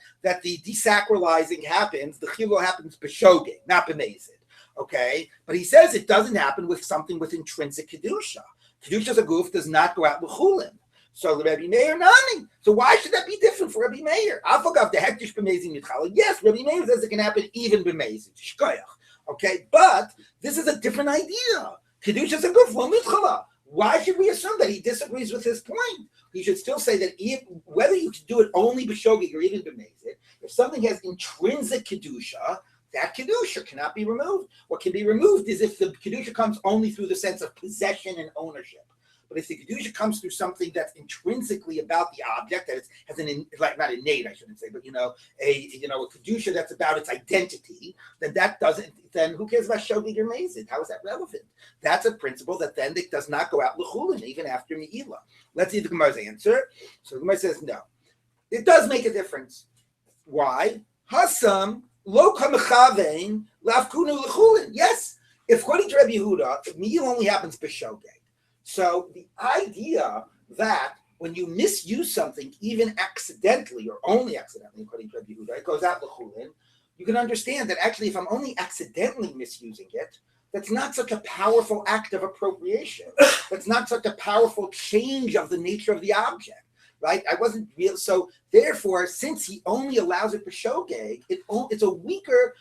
desacralizing happens, the chilo happens b'shogeg, not b'mezid. Okay, but he says it doesn't happen with something with intrinsic kedusha. Kedusha seguf does not go out l'chulin. So the Rabbi Meir nani. So why should that be different for Rabbi Meir? Afagav the hektish b'mezid mitchala. Yes, Rabbi Meir says it can happen even b'mezid. Shkoyach. Okay, but this is a different idea. Kedusha Haguf lo mitchala. Why should we assume that he disagrees with his point? He should still say that whether you can do it only b'shogeg or even b'mezid, if something has intrinsic kedusha, that kedusha cannot be removed. What can be removed is if the kedusha comes only through the sense of possession and ownership. But if the kedusha comes through something that's intrinsically about the object, that has not innate, I shouldn't say, but a kedusha that's about its identity, then who cares about shogeg or mezid? How is that relevant? That's a principle that then it does not go out l'chulin even after Me'ilah. Let's see the Gemara's answer. So the Gemara says no. It does make a difference. Why? Hasam lo kamechavein lafkunu l'chulin. Yes, if according to Rabbi Yehuda, Me'ilah only happens b'shogeg. So the idea that when you misuse something, even accidentally or only accidentally, according to Rabbi Yehuda, it goes out l'chulin. You can understand that actually, if I'm only accidentally misusing it, that's not such a powerful act of appropriation. That's not such a powerful change of the nature of the object, right? I wasn't real. So therefore, since he only allows it for shogeg, it's a weaker.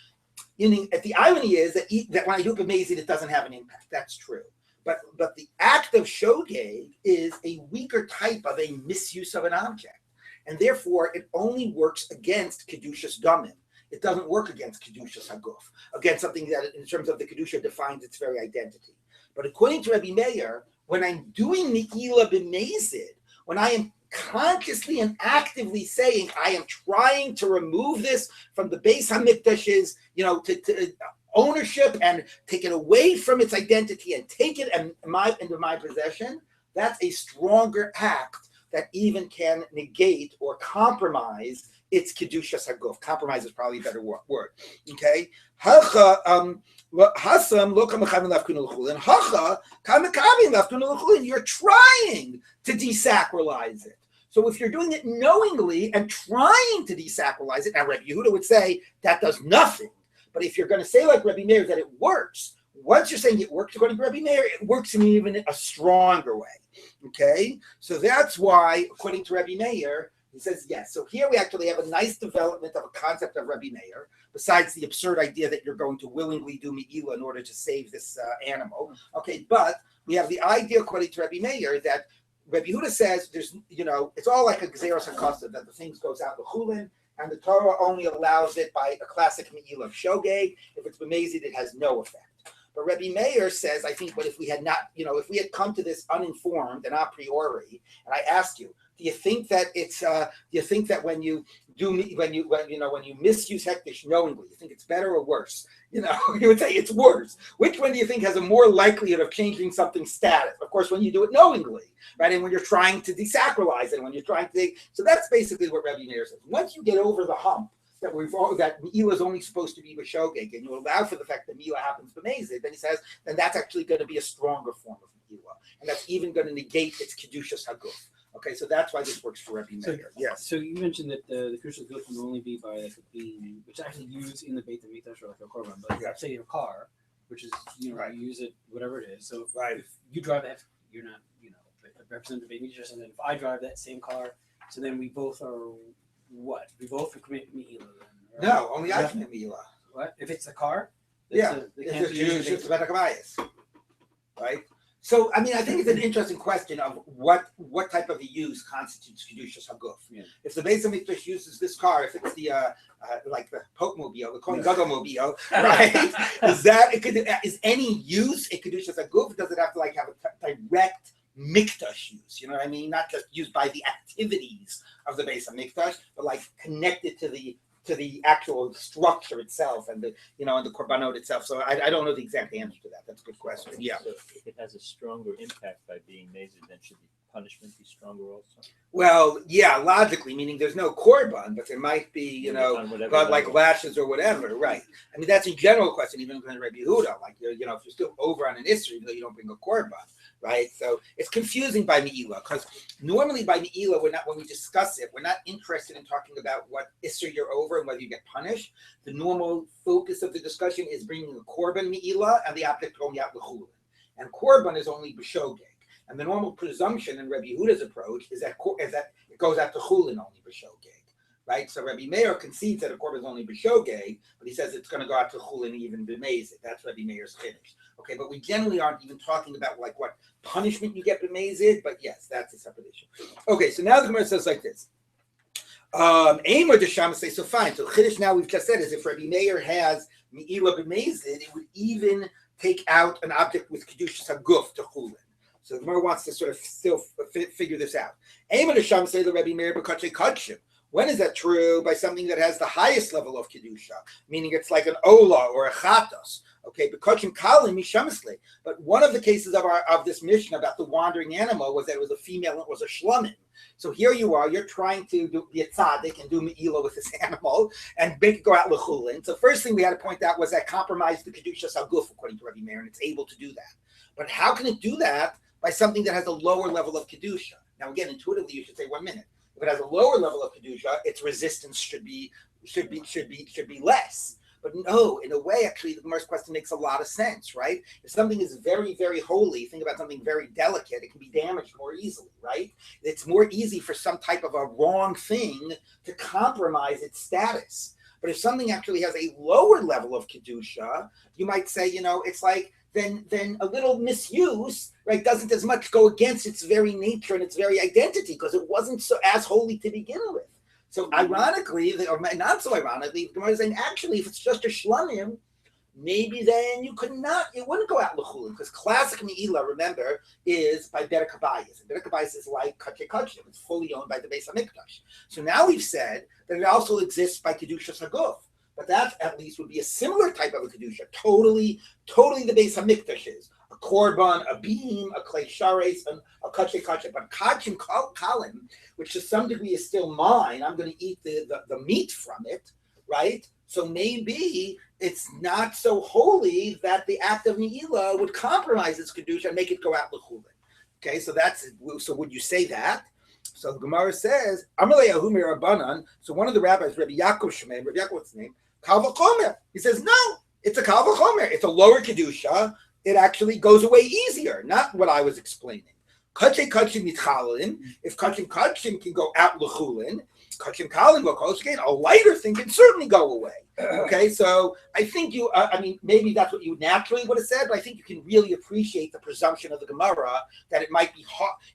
The irony is that when I do it b'mezid, it doesn't have an impact. That's true. But the act of shogeg is a weaker type of a misuse of an object. And therefore, it only works against kedushas damim. It doesn't work against kedushas haguf, against something that, in terms of the kedusha, defines its very identity. But according to Rabbi Meir, when I'm doing Me'ilah b'mezid, when I am consciously and actively saying I am trying to remove this from the Beis Hamikdash's, to ownership and take it away from its identity and take it into my possession, that's a stronger act that even can negate or compromise its kedushas haguf. Compromise is probably a better word. Okay. You're trying to desacralize it. So if you're doing it knowingly and trying to desacralize it, now Rabbi Yehuda would say that does nothing. But if you're going to say like Rabbi Meir that it works, once you're saying it works according to Rabbi Meir, it works in even a stronger way. Okay? So that's why, according to Rabbi Meir, He says yes. So here we actually have a nice development of a concept of Rabbi Meir, besides the absurd idea that you're going to willingly do me'ila in order to save this animal. Okay, but we have the idea according to Rabbi Meir that Rabbi Yehuda says there's, it's all like a gzeros hakasa, that the things goes out l'chulin, and the Torah only allows it by a classic me'ila of shogeg. If it's b'mezid, it has no effect. But Rabbi Meir says, I think, but if we had not, if we had come to this uninformed and a priori, and I asked you, do you think that it's? Do you think that when you misuse hektish knowingly, you think it's better or worse? You would say it's worse. Which one do you think has a more likelihood of changing something's status? Of course, when you do it knowingly, right? And when you're trying to desacralize it, when you're trying to, so that's basically what Rabbi Meir says. Once you get over the hump that that me'ila is only supposed to be b'shogeg, and you allow for the fact that me'ila happens b'mezid, then he says, then that's actually going to be a stronger form of me'ila, and that's even going to negate its kedushas haguf. Okay, so that's why this works for Rabbi Meir. Yes. So you mentioned that the kedushas haguf can only be by like a beam, which is actually used in the Beit HaMikdash or like a korban. But say your car, which is right. You use it whatever it is. So right. If you drive that, you're not representative of Beit HaMikdash, and then if I drive that same car, so then we both are what? We both commit me'ila then. Right? No, only I commit me'ila. What if it's a car? Yeah, it's a bias, right? So, I mean, I think it's an interesting question of what type of a use constitutes kedushas haguf. Yeah. If the Beis HaMikdash uses this car, if it's the like the Pope mobile, the Kohen Gadol mobile, right? Is any use a kedushas haguf? Does it have to like have a direct mikdash use? You know what I mean? Not just used by the activities of the Beis HaMikdash, but like connected to the actual structure itself and the and the korbanot itself. So I don't know the exact answer to that. That's a good question. Yeah. So if it has a stronger impact by being measured, then should the punishment be stronger also? Well, yeah, logically, meaning there's no korban, but there might be, God like lashes or whatever, right? I mean, that's a general question, even in Rabbi Yehuda. Like, if you're still over on an issur, even though you don't bring a korban, right? So it's confusing by me'ila, because normally by me'ila, when we discuss it, we're not interested in talking about what issur you're over and whether you get punished. The normal focus of the discussion is bringing a korban me'ila and the object going out l'chulin. And korban is only b'shogeg. And the normal presumption in Rabbi Yehuda's approach is that it goes out to chulin only b'shogeg, right? So Rabbi Meir concedes that a korban is only b'shogeg, but he says it's going to go out to chulin even b'mezid. That's Rabbi Meir's finish. Okay, but we generally aren't even talking about like what punishment you get b'mezid, but yes, that's a separate issue. Okay, so now the Gemara says like this. Aim or Desham say so fine. So Chiddush now we've just said is if Rabbi Meir has me'ila b'mezid, it would even take out an object with kedushas haguf to chulin. So the Gemara wants to sort of still figure this out. Aim or Desham say the Rabbi Meir b'kachay kachim. When is that true? By something that has the highest level of kedusha, meaning it's like an ola or a chatos. Okay, b'kachim kalim mishamisle. But one of the cases of this mission about the wandering animal was that it was a female and it was a shlomim. So here you are, you're trying to be a tzaddik and do me'ila with this animal and make it go out l'chulin. So first thing we had to point out was that compromised the kedushas haguf according to Rabbi Meir, and it's able to do that. But how can it do that by something that has a lower level of kedusha? Now again, intuitively you should say 1 minute. If it has a lower level of kedusha, its resistance should be less. But no, in a way, actually, the Gemara's question makes a lot of sense, right? If something is very, very holy, think about something very delicate, it can be damaged more easily, right? It's more easy for some type of a wrong thing to compromise its status. But if something actually has a lower level of kedusha, you might say, it's like, then a little misuse, right, doesn't as much go against its very nature and its very identity because it wasn't so as holy to begin with. So ironically, or not so ironically, the Gemara is saying actually, if it's just a shlamim, maybe then it wouldn't go out l'chulin because classic me'ila, remember, is by Berek Habayis. And Berek Habayis is like kachei kachim; it's fully owned by the Beis HaMikdash. So now we've said that it also exists by kedushas haguf. But that at least would be a similar type of a kedusha, totally the Beis HaMikdash is a korban, a beam, a klei shares, and a kachei kachim. But kachim kalim, which to some degree is still mine, I'm going to eat the meat from it, right? So maybe it's not so holy that the act of me'ila would compromise its kedusha and make it go out l'chulin. Okay, so would you say that? So the Gemara says, Amalei Ahumi Rabbanan. So one of the rabbis, Rabbi Yaakov Shemei, Rabbi Yaakov, what's his name? Kal v'chomer. He says, no, it's a kal v'chomer. It's a lower kedusha. It actually goes away easier. Not what I was explaining. Kachim mitchalin. If kachim can go out l'chulin, kachim kalin will close again. A lighter thing can certainly go away. Okay, so I think you. I mean, maybe that's what you naturally would have said, but I think you can really appreciate the presumption of the Gemara that it might be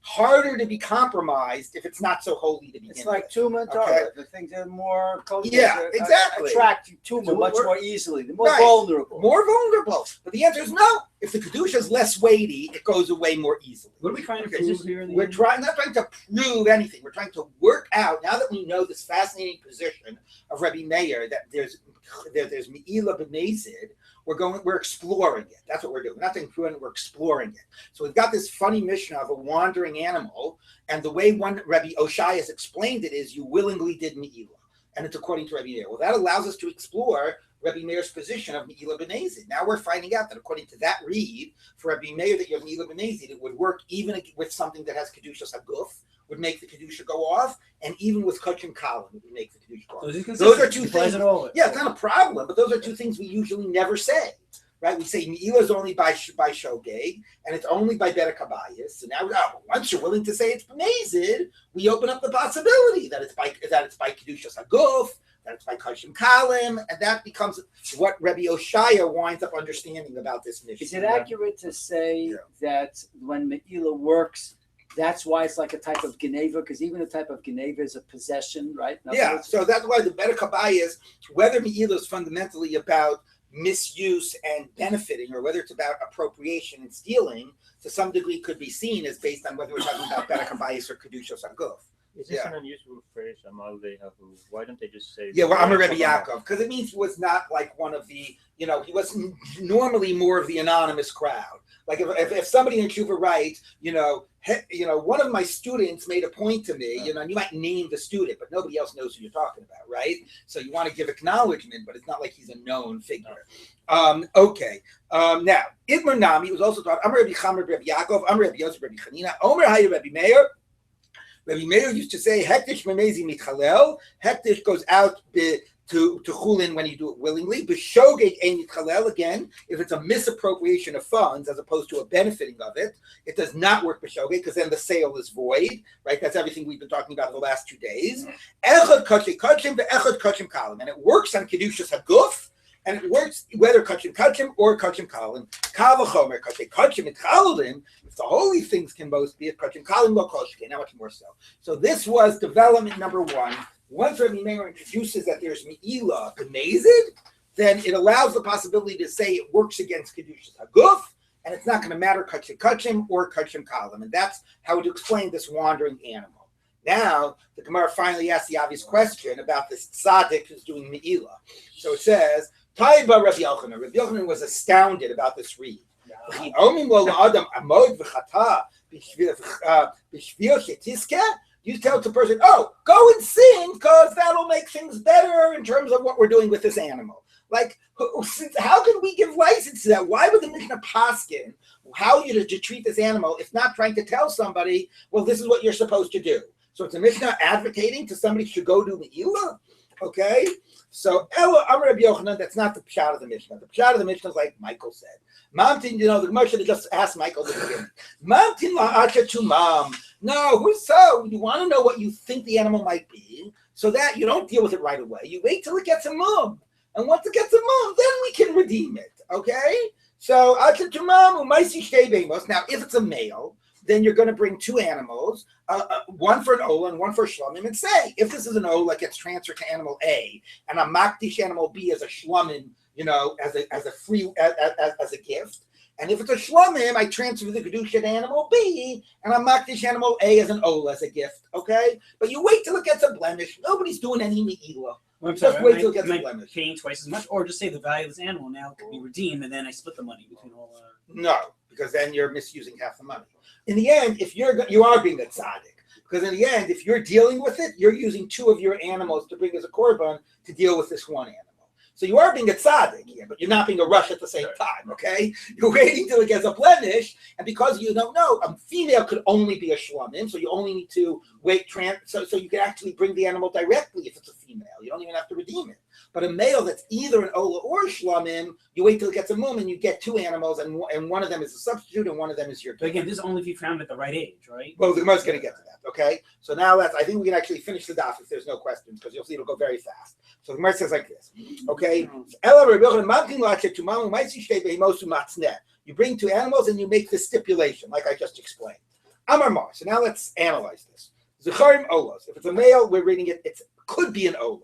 harder to be compromised if it's not so holy to begin It's like with. Tuma and Okay. Torah. The things that are more kosher, Exactly. attract Tuma Tuma much work- more easily. They're more Right. vulnerable. More vulnerable. But the answer is no. If the Kedusha is less weighty, it goes away more easily. What are we trying to Okay, prove here? In the We're end? not trying to prove anything. We're trying to work out, now that we know this fascinating position of Rabbi Meir, that there's Me'ila b'Nezid, we're exploring it. That's what we're doing. We're not doing it, we're exploring it. So we've got this funny mission of a wandering animal, and the way one Rabbi Oshai has explained it is you willingly did Me'ila. And it's according to Rabbi Meir. Well, that allows us to explore Rabbi Meir's position of Me'ila b'Nezid. Now we're finding out that according to that read, for Rabbi Meir, that you have Me'ila b'Nezid, it would work even with something that has Kedushas HaGuf, would make the Kedusha go off, and even with Kachim Kalim, it would make the Kedusha go off. Those are two things. Yeah, it's not a problem, but those are two things we usually never say, right? We say Me'ila is only by Shogeg, and it's only by Beta Kabayis. So now, once you're willing to say it's b'Nezid, we open up the possibility that it's by Kedushas HaGuf, that it's by Kachim Kalim, and that becomes what Rabbi Oshaya winds up understanding about this mission. Is it accurate to say that when Me'ila works, that's why it's like a type of Geneva? Because even a type of Geneva is a possession, right? Yeah, so that's why the Beta Kabayis, whether Me'ila is fundamentally about misuse and benefiting, or whether it's about appropriation and stealing, to some degree could be seen as based on whether we're talking about Beta Kabayis or Kedushas HaGuf. Is this an unusual phrase, Amal Ve'ahu? Why don't they just say... Yeah, well, I'm a Rebbe Yaakov, because it means he was not like one of the, he was normally more of the anonymous crowd. Like if somebody in Tshuva writes, one of my students made a point to me, and you might name the student, but nobody else knows who you're talking about, right? So you want to give acknowledgement, but it's not like he's a known figure. Okay. Now, Idmar Nami was also taught, Amar Rabbi Chamer Rabbi Yaakov, Amar Rabbi Yosef Rabbi Chanina, Omer Hayi Rabbi Meir. Rabbi Meir used to say, Hektish memezi mitchalel. Hektish goes out to chulin when you do it willingly. B'shogeg ein mitchalel. Again, if it's a misappropriation of funds as opposed to a benefiting of it, it does not work b'shogeg because then the sale is void, right? That's everything we've been talking about the last 2 days. Echad kachim kachim ve'echad kachim kalim. And it works on Kedushas HaGuf, and it works whether kachim or kachim kalim. Kavachomer kachim mitchalim. If the holy things can both be a kachim kalim lo koshke. Now much more so. So this was development number 1. Once Rabbi Meir introduces that there's Me'ila b'Nezid, then it allows the possibility to say it works against Kedushas HaGuf, and it's not going to matter kachim or kachim kalim. And that's how to explain this wandering animal. Now, the Gemara finally asks the obvious question about this tzaddik who's doing Me'ila. So it says, Taiba Rabbi Yochanan. Rabbi Yochanan was astounded about this read. You tell the person, go and sin because that'll make things better in terms of what we're doing with this animal. Like, how can we give license to that? Why would the Mishnah paskin how you to treat this animal if not trying to tell somebody, well, this is what you're supposed to do? So it's a Mishnah advocating to somebody to go do Me'ila. Okay? So, Ella Amar Rabbi Yochanan, that's not the pshat of the Mishnah. The pshat of the Mishnah is like Michael said. Mamtin, the Gemara should have just asked Michael at the beginning. Mamtin la'acha to mom. No, so you want to know what you think the animal might be, so that you don't deal with it right away. You wait till it gets a mum. And once it gets a mum, then we can redeem it. Okay? So, acha to mom, umaisi shtei beimos. Now, if it's a male, then you're going to bring 2 animals, one for an ola and one for a shlomim, and say, if this is an ola, it gets transferred to animal A, and a makdish animal B as a shlomim, as a free, as a gift. And if it's a shlomim, I transfer the kedusha to animal B, and a makdish animal A as an ola as a gift. Okay, but you wait till it gets a blemish. Nobody's doing any me'ila. Just wait till it gets a blemish. Paying twice as much, or just say the value of this animal now can be redeemed, and then I split the money between all. No, because then you're misusing half the money. In the end, if you are being a tzaddik, because in the end, if you're dealing with it, you're using 2 of your animals to bring as a korban to deal with this one animal. So you are being a tzaddik here, but you're not being a rush at the same time, okay? You're waiting till it gets a blemish, and because you don't know, a female could only be a shlomim, so you only need to wait, so you can actually bring the animal directly if it's a female. You don't even have to redeem it. But a male that's either an Ola or a Shlomim, you wait till it gets a mum and you get two animals, and one of them is a substitute and one of them is your But again, this is only if you found at the right age, right? Well, the Gemara's going to get to that, okay? So now I think we can actually finish the daf if there's no questions, because you'll see it'll go very fast. So the Gemara says like this, okay? You bring two animals and you make the stipulation, like I just explained. Amar Mar. So now let's analyze this. Zecharim Olas. If it's a male, we're reading it. It could be an Ola,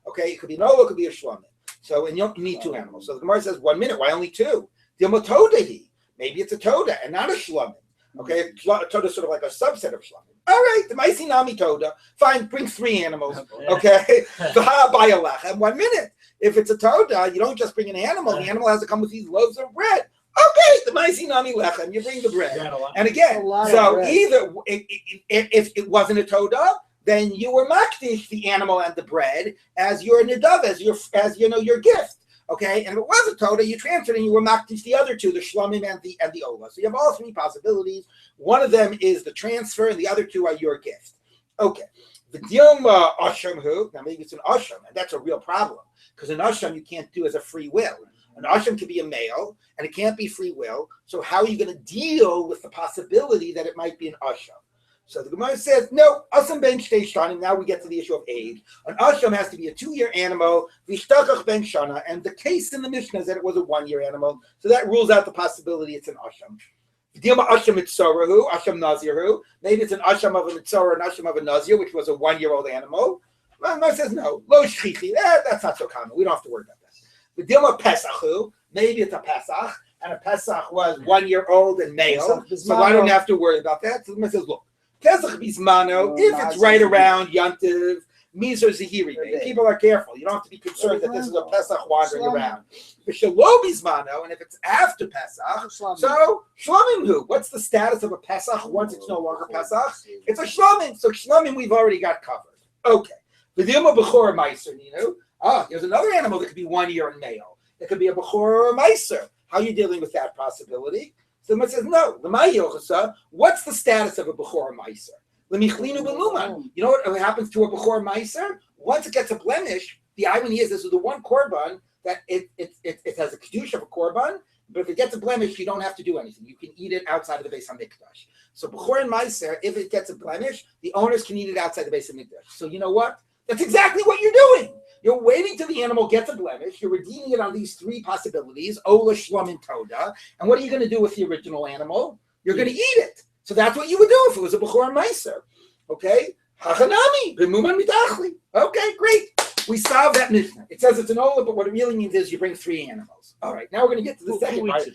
okay? It could be an Ola, it could be a Shlomim. So, and you don't need two animals. So the Gemara says, 1 minute, why only two? Maybe it's a Toda and not a Shlomim. Okay, Toda is sort of like a subset of Shlomim. All right, the Maisi Nami Toda. Fine, bring 3 animals. Okay, and 1 minute. If it's a Toda, you don't just bring an animal. The animal has to come with these loaves of bread. Okay, the Maisi Nami Lechem. You bring the bread. And again, so either if it wasn't a Toda, then you were makdish the animal and the bread as your nidav, as your gift. Okay, and if it was a Toda, you transferred and you were makdish the other two, the Shlomim and the Ola. So you have all 3 possibilities. One of them is the transfer, and the other 2 are your gift. Okay. The Dilma Asham who, now maybe it's an Asham, and that's a real problem, because an Asham you can't do as a free will. An Asham can be a male, and it can't be free will. So how are you going to deal with the possibility that it might be an Asham? So the Gemara says, no, Asham ben Shtei Shanim. Now we get to the issue of age. An Asham has to be a 2-year animal, Vishtachach ben Shana, and the case in the Mishnah is that it was a 1-year animal. So that rules out the possibility it's an Asham. Dilma Asham Mitzorahu, Asham Nazirhu. Maybe it's an Asham of a Mitzorah, an Asham of a Nazir, which was a 1-year-old animal. Well, Gemara says, no, Lo Shchichi. That's not so common. We don't have to worry about that. The Dilma Pesachu. Maybe it's a Pesach, and a Pesach was 1-year-old and male. So I don't have to worry about that. So the Gemara says, look. Pesach Bismano, if it's right around Yantiv, Mizer Zahiri. People are careful. You don't have to be concerned that this is a Pesach wandering around. If Shalom Bismano, and if it's after Pesach, so Shlomim who? What's the status of a Pesach once it's no longer Pesach? It's a Shlomim. So Shlomim we've already got covered. Okay. V'dilma Bechor Meiser, here's another animal that could be 1 year and male. It could be a Bechor or a Meiser. How are you dealing with that possibility? So the says, no, what's the status of a Bechor Meiser? You know what happens to a Bechor Meiser? Once it gets a blemish, the irony is this is the one korban that it has a Kiddushin of a korban, but if it gets a blemish, you don't have to do anything. You can eat it outside of the Beis HaMikdash. So Bechor and Meiser, if it gets a blemish, the owners can eat it outside the Beis HaMikdash. So you know what? That's exactly what you're doing. You're waiting till the animal gets a blemish. You're redeeming it on these 3 possibilities, Ola, Shlom, and Toda. And what are you going to do with the original animal? You're going to eat it. So that's what you would do if it was a Bechor Meiser. Okay? Hachanami, b'muman mitachli. Okay, great. We solved that Mishnah. It says it's an Ola, but what it really means is you bring 3 animals. All right, now we're going to get to the second part.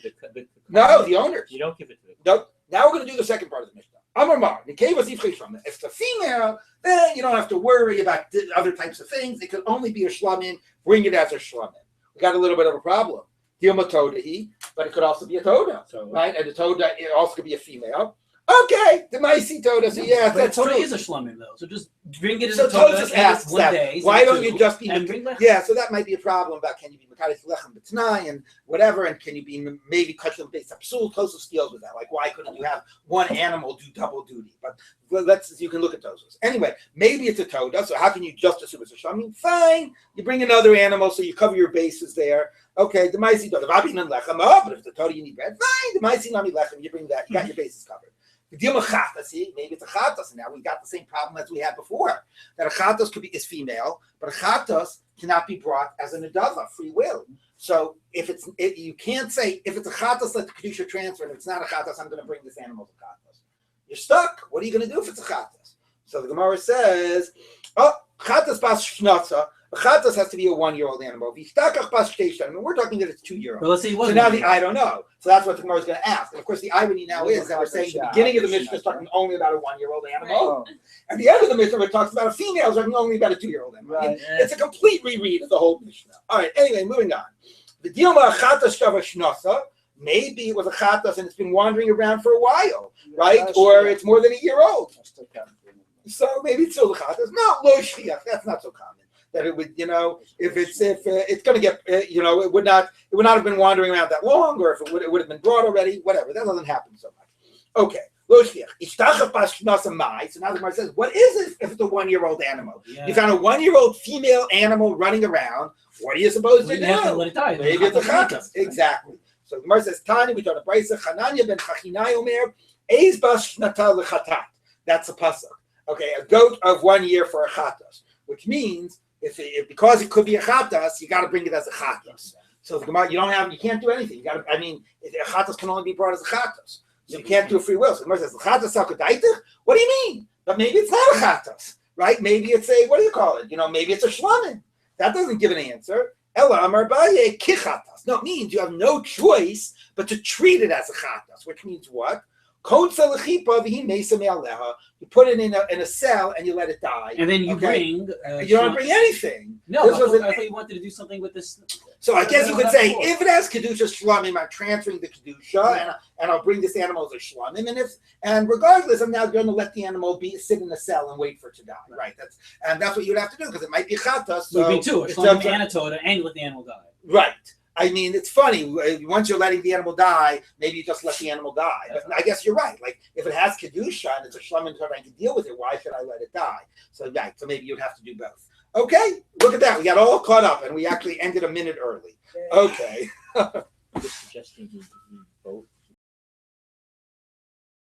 No, the owners. You don't give it to them. No. Now we're going to do the second part of the Mishnah. Amar Mar, if it's a female, then you don't have to worry about other types of things. It could only be a Shlomim. Bring it as a Shlomim. We got a little bit of a problem. Dilma Todahi, but it could also be a Toda, right? And the Toda, it also could be a female. Okay, the Maisi Toda. So yeah, but that's Toda true. is a Shlomim though. So just bring it as So a Toda. just asks one that. day. Why don't you just be? And bring lechem? Yeah, so that might be a problem about can you be Mekadosh Lechem B'Tnai and whatever, and can you be maybe Kachel Beis Hapsul? Tosfos deals with that. Like, why couldn't you have one animal do double duty? But you can look at those. Anyway, maybe it's a Toda. So how can you just assume it's a Shlomim? Fine, you bring another animal, so you cover your bases there. Okay, the Maisi Toda. But if it's a Toda, you need bread. Fine, the Maisi Nami Lechem. You bring that. You got your bases covered. Maybe it's a chatas, and now we got the same problem as we had before. That a chatas is female, but a chatas cannot be brought as an adava, free will. So you can't say if it's a chatas, let the kedusha transfer, and if it's not a chatas, I'm going to bring this animal to chatas. You're stuck. What are you going to do if it's a chatas? So the Gemara says, chatas bas shnatza. A chatas has to be a 1-year-old animal. I mean, we're talking that it's 2-year-old. But let's say So now I don't know. So that's what the Gemara is going to ask. And of course, the irony now is that we're saying the beginning of the Mishnah is talking only about a 1-year-old animal. At the end of the Mishnah, it talks about a female talking only about a 2-year-old animal. Right. It's a complete reread of the whole Mishnah. All right. Anyway, moving on. The Dilma chatas shava shnasa. Maybe it was a chatas and it's been wandering around for a while, right? Or it's more than a year old. So maybe it's still the chatas. No, lo shliach. That's not so common. That it would, if it's going to get, it would not have been wandering around that long, or if it would have been brought already, whatever. That doesn't happen so much. Okay. So now the Gemara says, what is it if it's a 1-year-old animal? Yeah. You found a 1-year-old female animal running around. What are you supposed to You have to do? let it die. Maybe it's a chatas. Exactly. So the Gemara says, Tani, we taught a brisa, Chananya ben Chachinai Omer, Eis bas shnata lechatat. That's a pasuk. Okay, a goat of 1 year for a chatas, which means if because it could be a chatas, you got to bring it as a chatas. So the Gemara, you can't do anything. You got to, a chatas can only be brought as a chatas. So you can't do a free will. So the Gemara says, chatas sakudaitich. What do you mean? But maybe it's not a chatas, right? Maybe it's a, what do you call it? Maybe it's a shlamim. That doesn't give an answer. Ella amar baye kichatas. No, it means you have no choice but to treat it as a chatas, which means what? You put it in a cell and you let it die. And then you bring. You don't bring anything. No, I thought you wanted to do something with this. So I guess you could say, if it has kedusha shlamim, I'm transferring the kedusha, and I'll bring this animal as a shlamim, and regardless, I'm now going to let the animal sit in a cell and wait for it to die. Right. That's what you'd have to do because it might be chatas. So it would be two, a shlamim and a toda, and let the animal die. Right. It's funny. Once you're letting the animal die, maybe you just let the animal die. But I guess you're right. Like if it has kedusha and it's a shlamim and I can deal with it, why should I let it die? So maybe you'd have to do both. Okay, look at that. We got all caught up and we actually ended a minute early. Okay.